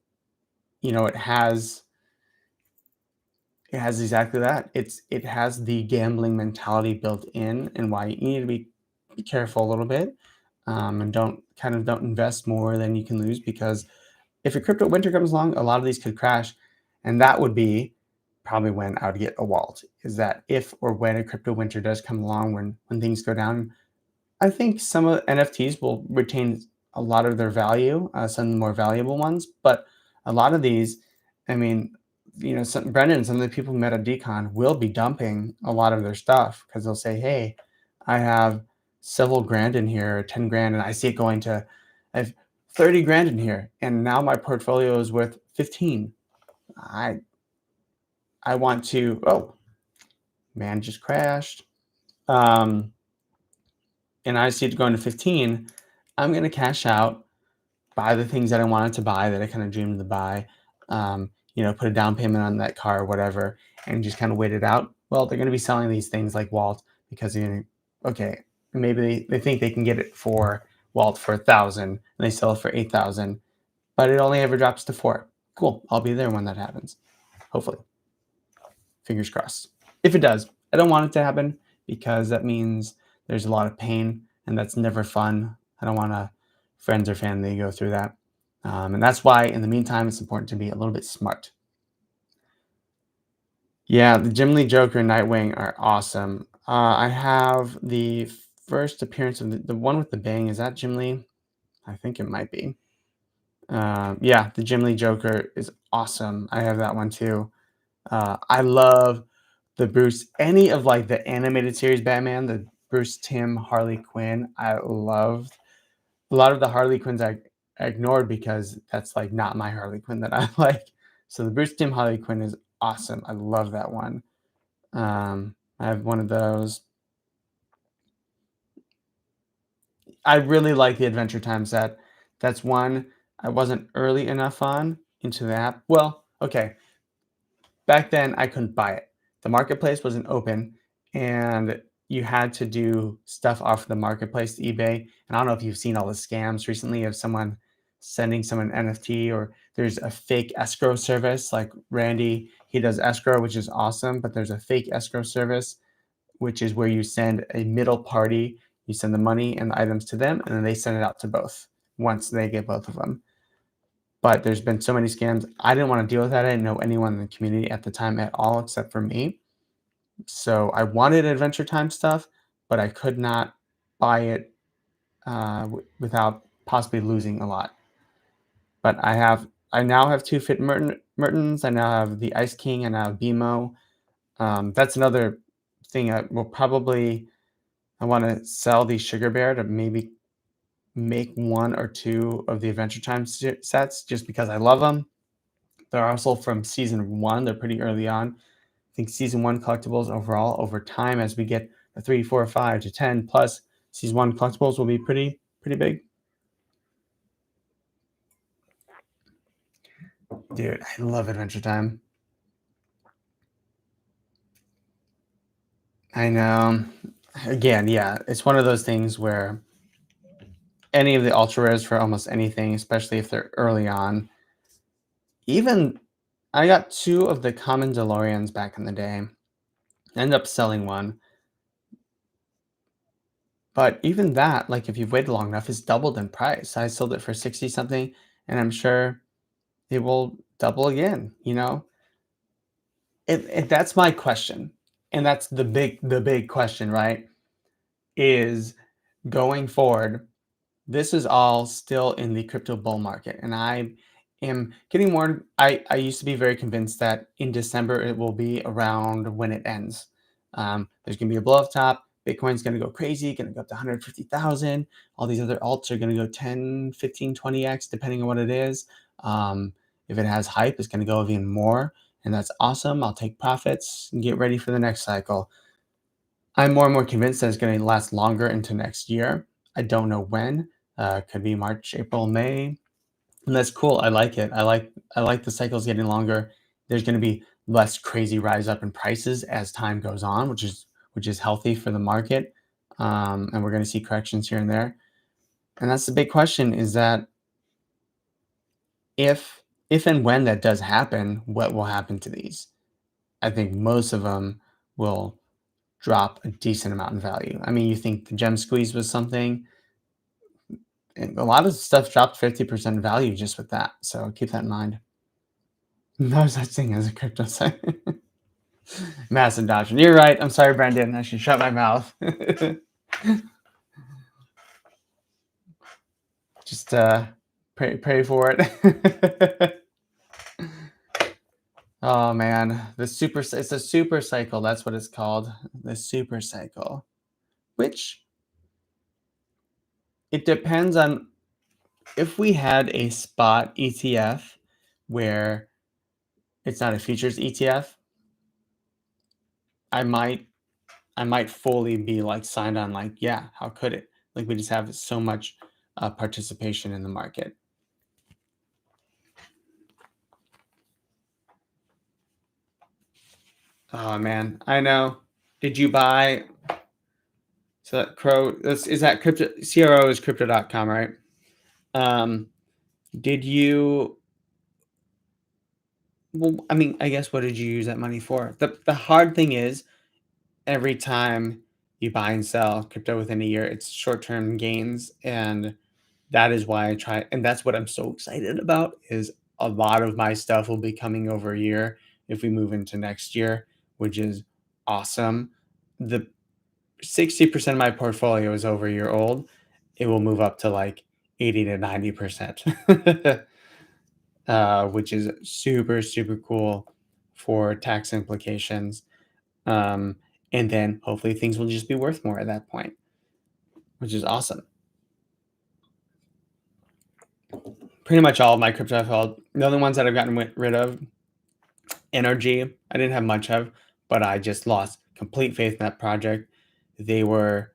A: you know, it has exactly that. It has the gambling mentality built in, and why you need to be careful a little bit. and don't invest more than you can lose, because if a crypto winter comes along, a lot of these could crash, and that would be probably when I would get a wallet. Is that if or when a crypto winter does come along, when things go down, I think some of the NFTs will retain a lot of their value, some of the more valuable ones, but a lot of these, I mean, Brendan, some of the people who met at Decon will be dumping a lot of their stuff because they'll say, "Hey, I have several grand in here, 10 grand, and I see it going to, I have 30 grand in here, and now my portfolio is worth 15. I I want to, oh, man just crashed. Um, and I see it going to 15. I'm going to cash out, buy the things that I wanted to buy, that I kind of dreamed to buy, put a down payment on that car or whatever, and just kind of wait it out." Well, they're going to be selling these things like Walt because okay, maybe they think they can get it for Walt for 1,000 and they sell it for 8,000, but it only ever drops to 4. Cool. I'll be there when that happens. Hopefully. Fingers crossed. If it does, I don't want it to happen because that means there's a lot of pain, and that's never fun. I don't want friends or family go through that. And that's why, in the meantime, it's important to be a little bit smart. Yeah, the Jim Lee Joker and Nightwing are awesome. I have the first appearance of the one with the bang. Is that Jim Lee? I think it might be. Yeah, the Jim Lee Joker is awesome. I have that one too. I love the Bruce, any of like the animated series Batman, the Bruce Timm Harley Quinn. I loved a lot of the Harley Quinns. I ignored because that's like not my Harley Quinn that I like. So the Bruce Timm Harley Quinn is awesome. I love that one. I have one of those. I really like the Adventure Time set. That's one I wasn't early enough on into the app. Well, okay, back then I couldn't buy it. The marketplace wasn't open, and you had to do stuff off the marketplace to eBay. And I don't know if you've seen all the scams recently of someone sending someone an NFT, or there's a fake escrow service like Randy. He does escrow, which is awesome, but there's a fake escrow service, which is where you send a middle party, you send the money and the items to them, and then they send it out to both once they get both of them. But there's been so many scams. I didn't want to deal with that. I didn't know anyone in the community at the time at all except for me. So I wanted Adventure Time stuff, but I could not buy it without possibly losing a lot. But I now have two Fit Mertens. I now have the Ice King, and now have BMO. That's another thing. I want to sell the Sugar Bear to maybe make one or two of the Adventure Time sets just because I love them. They're also from season one. They're pretty early on. I think season one collectibles overall, over time, as we get a 3, 4, 5 to 10 plus, season one collectibles will be pretty big. Dude, I love Adventure Time. I know. Again, yeah, it's one of those things where any of the ultra rares for almost anything, especially if they're early on. Even I got two of the common DeLoreans back in the day. Ended up selling one. But even that, like if you've waited long enough, is doubled in price. I sold it for 60 something, and I'm sure it will double again, you know? That's my question. And that's the big question, right? Is going forward, this is all still in the crypto bull market. And I am getting more. I used to be very convinced that in December it will be around when it ends. There's going to be a blow off top. Bitcoin's going to go crazy, going to go up to 150,000. All these other alts are going to go 10, 15, 20x, depending on what it is. If it has hype, it's going to go even more. And that's awesome. I'll take profits and get ready for the next cycle. I'm more and more convinced that it's going to last longer into next year. I don't know when. Could be March, April, May, and that's cool. I like it. I like the cycles getting longer. There's going to be less crazy rise up in prices as time goes on, which is healthy for the market. And we're going to see corrections here and there. And that's the big question: is that if and when that does happen, what will happen to these? I think most of them will drop a decent amount in value. I mean, you think the gem squeeze was something, And a lot of stuff dropped 50% value just with that, so keep that in mind. No such thing as a crypto site. Massive adoption. You're right. I'm sorry, Brendan. I should shut my mouth. Just pray for it. Oh man, it's a super cycle. That's what it's called. The super cycle. Which it depends on if we had a spot ETF where it's not a futures ETF, I might I might fully be like signed on like, yeah, how could it? Like we just have so much participation in the market. Oh man, I know. Did you buy so that is that crypto CRO is crypto.com, right? Um did you well, I mean, I guess what did you use that money for? The hard thing is every time you buy and sell crypto within a year, it's short-term gains, and that is why I try and that's what I'm so excited about is a lot of my stuff will be coming over a year if we move into next year, which is awesome. The 60% of my portfolio is over a year old. It will move up to like 80 to 90%, which is super, super cool for tax implications. Um, and then hopefully things will just be worth more at that point, which is awesome. Pretty much all of my crypto I've held. The only ones that I've gotten rid of, Energy, I didn't have much of, but I just lost complete faith in that project. They're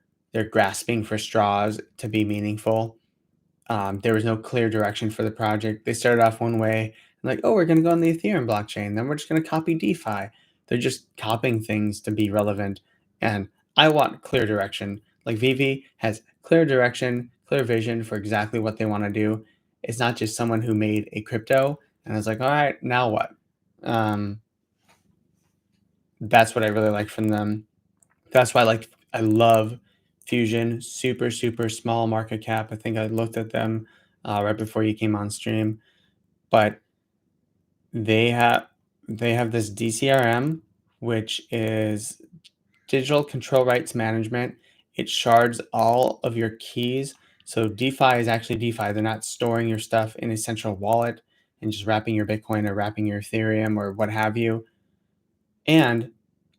A: grasping for straws to be meaningful. There was no clear direction for the project. They started off one way, like, oh, we're going to go on the Ethereum blockchain. Then we're just going to copy DeFi. They're just copying things to be relevant. And I want clear direction. Like VEVE has clear direction, clear vision for exactly what they want to do. It's not just someone who made a crypto and I was like, all right, now what? Um, that's what I really like from them. That's why I love Fusion, super, super small market cap. I think I looked at them right before you came on stream, but they have they have this DCRM, which is digital control rights management. It shards all of your keys. So DeFi is actually DeFi. They're not storing your stuff in a central wallet and just wrapping your Bitcoin or wrapping your Ethereum or what have you. And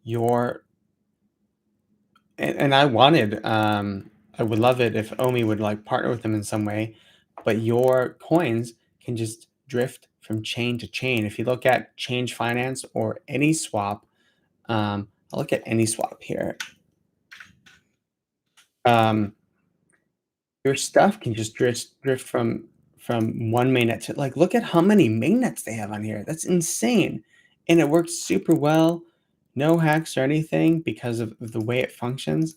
A: your and I would love it if OMI would like partner with them in some way, but your coins can just drift from chain to chain. If you look at Change Finance or any swap, I'll look at any swap here. Um, your stuff can just drift from one mainnet to like look at how many mainnets they have on here. That's insane. And it works super well. No hacks or anything because of the way it functions.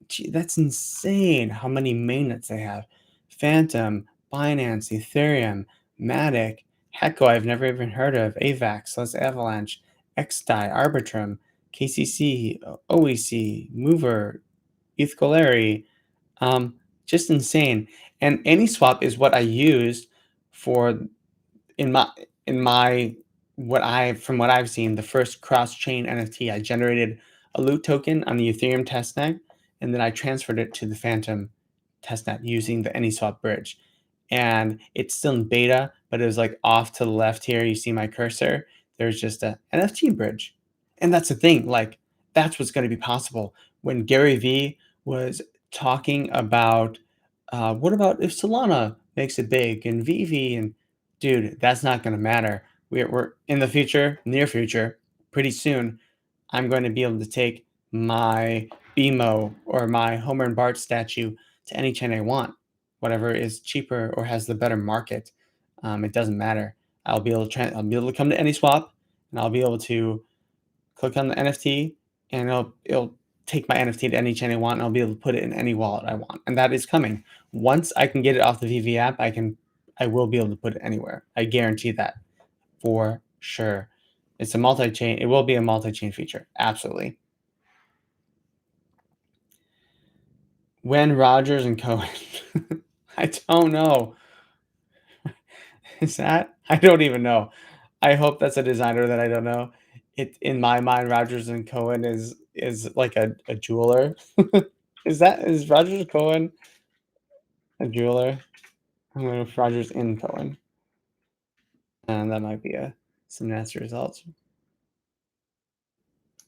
A: Gee, that's insane how many mainnets they have. Phantom, Binance, Ethereum, Matic, Hecko, I've never even heard of, AVAX, Let's Avalanche, XDAI, Arbitrum, KCC, OEC, Mover, ETH um, just insane. And AnySwap is what I used for in my in my what I've seen, the first cross-chain NFT. I generated a loot token on the Ethereum testnet, and then I transferred it to the Phantom testnet using the AnySwap bridge. And it's still in beta, but it was like off to the left here. You see my cursor. There's just a NFT bridge. And that's the thing, like that's what's going to be possible. When Gary Vee was talking about what about if Solana makes it big and VV and dude, that's not going to matter. We're in the future, near future, pretty soon. I'm going to be able to take my BMO or my Homer and Bart statue to any chain I want, whatever is cheaper or has the better market. It doesn't matter. I'll be able to come to any swap, and I'll be able to click on the NFT, and it'll take my NFT to any chain I want, and I'll be able to put it in any wallet I want. And that is coming. Once I can get it off the VV app, I will be able to put it anywhere. I guarantee that for sure. It's a multi-chain. It will be a multi-chain feature. Absolutely. When Rogers and Cohen. I don't know. Is that? I don't even know. I hope that's a designer that I don't know. It in my mind, Rogers and Cohen is like a jeweler. Is Rogers Cohen a jeweler? I'm going with Rogers in Cohen, and that might be some nasty results.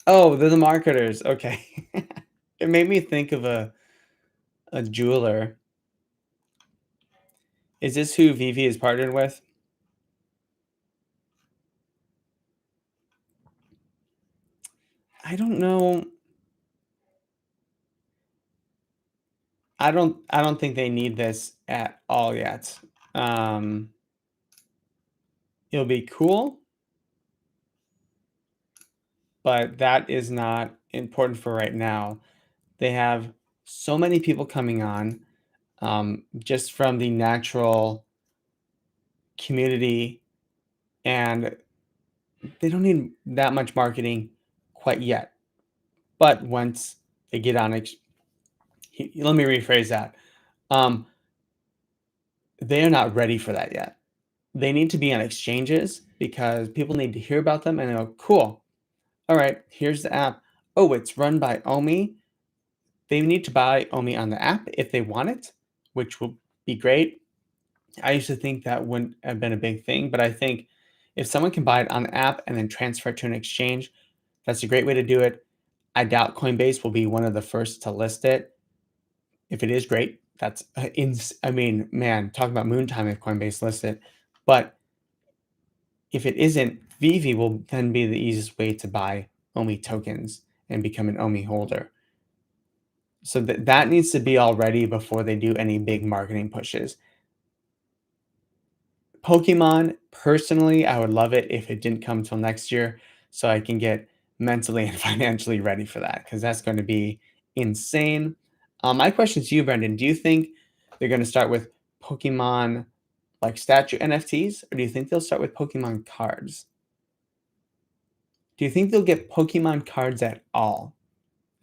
A: Oh, they're the marketers. Okay, it made me think of a jeweler. Is this who VEVE is partnered with? I don't know. I don't think they need this at all yet. Um, it'll be cool, but that is not important for right now. They have so many people coming on, just from the natural community, and they don't need that much marketing quite yet. But once they get on, let me rephrase that. Um, they are not ready for that yet. They need to be on exchanges because people need to hear about them and go, cool. All right, here's the app. Oh, it's run by OMI. They need to buy OMI on the app if they want it, which will be great. I used to think that wouldn't have been a big thing, but I think if someone can buy it on the app and then transfer it to an exchange, that's a great way to do it. I doubt Coinbase will be one of the first to list it. If it is great, that's I mean, man, talk about moon time if Coinbase lists it. But if it isn't, VEVE will then be the easiest way to buy OMI tokens and become an OMI holder. So that needs to be all ready before they do any big marketing pushes. Pokemon, personally, I would love it if it didn't come till next year so I can get mentally and financially ready for that because that's going to be insane. My question to you, Brendan, do you think they're going to start with Pokemon like statue NFTs, or do you think they'll start with Pokemon cards? Do you think they'll get Pokemon cards at all?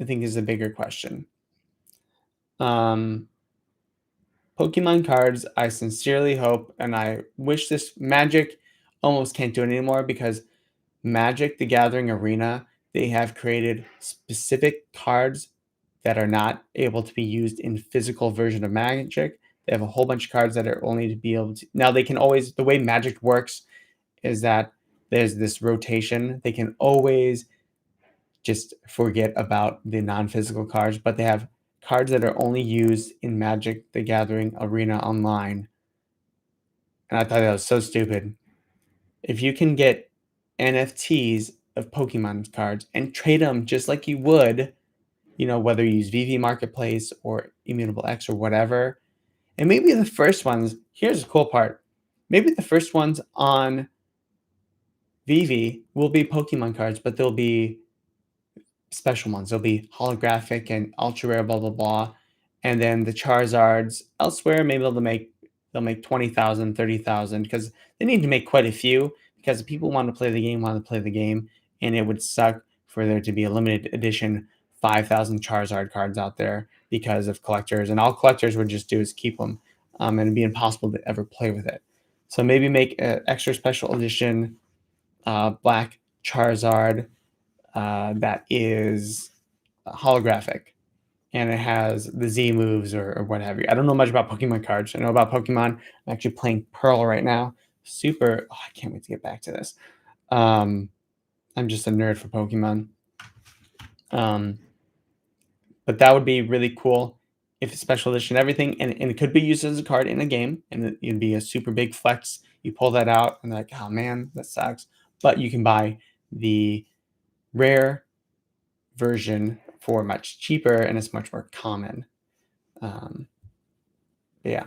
A: I think is a bigger question. Um, Pokemon cards, I sincerely hope, and I wish this Magic almost can't do it anymore because Magic the Gathering Arena, they have created specific cards that are not able to be used in physical version of Magic. They have a whole bunch of cards that are only to be able to now they can always the way Magic works is that there's this rotation. They can always just forget about the non-physical cards, but they have cards that are only used in Magic the Gathering Arena online. And I thought that was so stupid. If you can get NFTs of Pokemon cards and trade them just like you would, whether you use VV Marketplace or Immutable X or whatever. And maybe the first ones, here's the cool part. Maybe the first ones on VV will be Pokemon cards, but they'll be special ones. They'll be holographic and ultra rare, blah blah blah. And then the Charizards elsewhere, maybe they'll make 20,000, 30,000 because they need to make quite a few because if people want to play the game, and it would suck for there to be a limited edition 5,000 Charizard cards out there because of collectors, and all collectors would just do is keep them, and it'd be impossible to ever play with it. So maybe make an extra special edition black Charizard that is holographic and it has the Z moves or what have you. I don't know much about Pokemon cards. I know about Pokemon. I'm actually playing Pearl right now. Super. Oh, I can't wait to get back to this. Um, I'm just a nerd for Pokemon. Um, but that would be really cool if it's special edition everything, and it could be used as a card in a game, and it'd be a super big flex. You pull that out, and they're like, oh man, that sucks. But you can buy the rare version for much cheaper, and it's much more common. Um, but yeah,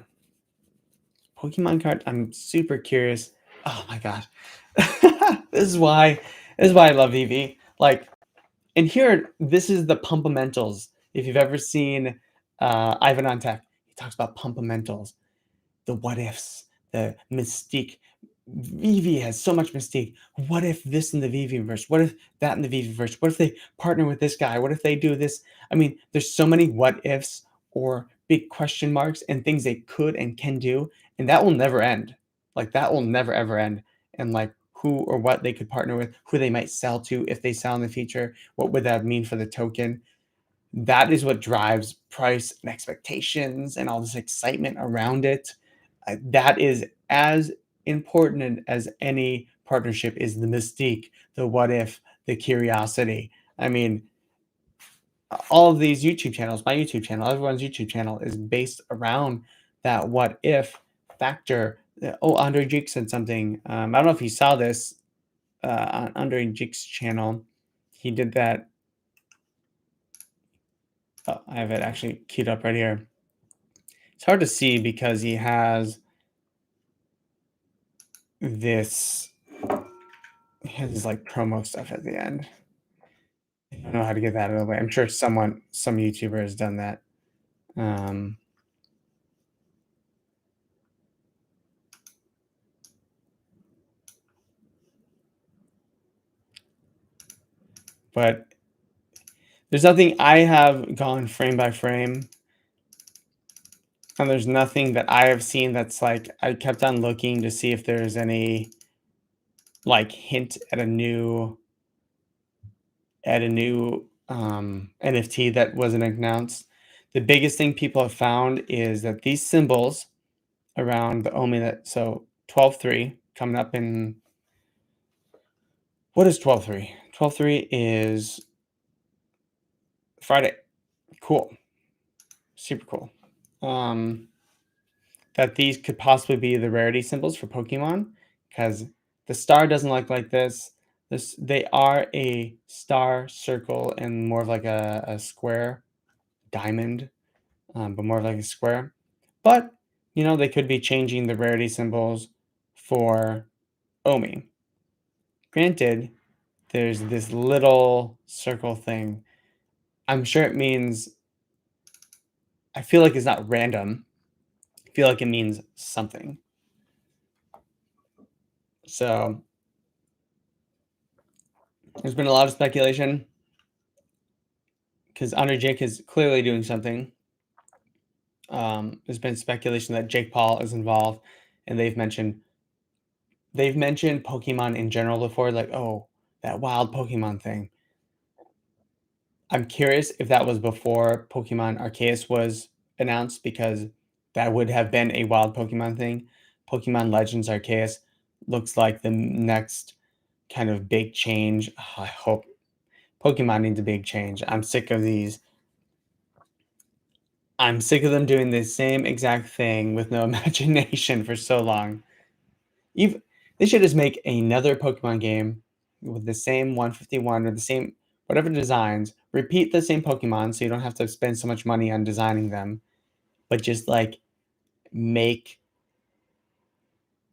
A: Pokemon card. I'm super curious. Oh my gosh, this is why I love EV. Like, and here, this is the Pumpamentals. If you've ever seen Ivan on Tech, he talks about Pumpamentals, the what ifs, the mystique. Vivi has so much mystique. What if this in the Vivi verse? What if that in the Vivi verse? What if they partner with this guy? What if they do this? I mean, there's so many what ifs or big question marks and things they could and can do, and that will never end. Like, that will never, ever end, and, like, who or what they could partner with, who they might sell to if they sell in the future, what would that mean for the token? That is what drives price and expectations and all this excitement around it. That is as important as any partnership is the mystique, the what if, the curiosity. I mean, all of these YouTube channels, my YouTube channel, everyone's YouTube channel is based around that what if factor. Oh, Andrei Jikh said something. I don't know if you saw this on Andrei Jikh's channel. He did that. Oh, I have it actually queued up right here. It's hard to see because he has this, his like promo stuff at the end. I don't know how to get that out of the way. I'm sure some YouTuber has done that. Um, but there's nothing, I have gone frame by frame, and there's nothing that I have seen that's like, I kept on looking to see if there's any like hint at a new NFT that wasn't announced. The biggest thing people have found is that these symbols around the OMI, that, so 12/3 coming up in, what is 12/3? 12/3 is Friday. Cool. Super cool. That these could possibly be the rarity symbols for Pokemon, because the star doesn't look like this. They are a star, circle, and more of like a square diamond, but more of like a square. But they could be changing the rarity symbols for OMI. Granted, there's this little circle thing. I'm sure it means, I feel like it's not random. I feel like it means something. So there's been a lot of speculation because Andrei Jikh is clearly doing something. There's been speculation that Jake Paul is involved, and they've mentioned Pokemon in general before, like, oh, that wild Pokemon thing. I'm curious if that was before Pokemon Arceus was announced, because that would have been a wild Pokemon thing. Pokemon Legends Arceus looks like the next kind of big change. I hope Pokemon needs a big change. I'm sick of these. I'm sick of them doing the same exact thing with no imagination for so long. They should just make another Pokemon game with the same 151 or the same whatever designs. Repeat the same Pokemon so you don't have to spend so much money on designing them, but just like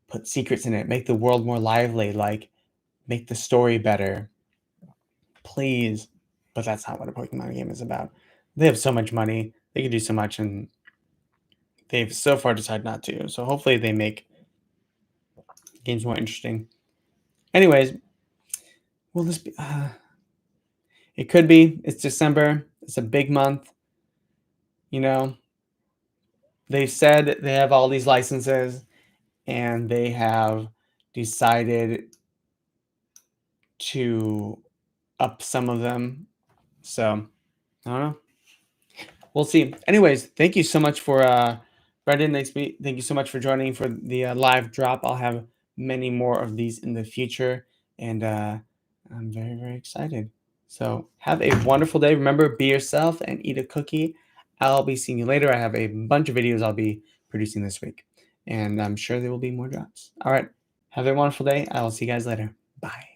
A: put secrets in it, make the world more lively, like make the story better. Please. But that's not what a Pokemon game is about. They have so much money. They could do so much, and they've so far decided not to. So hopefully they make games more interesting. Anyways, will this be? It could be. It's December. It's a big month. They said they have all these licenses, and they have decided to up some of them. So I don't know. We'll see. Anyways, thank you so much for Brendan. Thank you so much for joining for the live drop. I'll have many more of these in the future, and I'm very, very excited. So have a wonderful day. Remember, be yourself and eat a cookie. I'll be seeing you later. I have a bunch of videos I'll be producing this week, and I'm sure there will be more drops. All right. Have a wonderful day. I will see you guys later. Bye.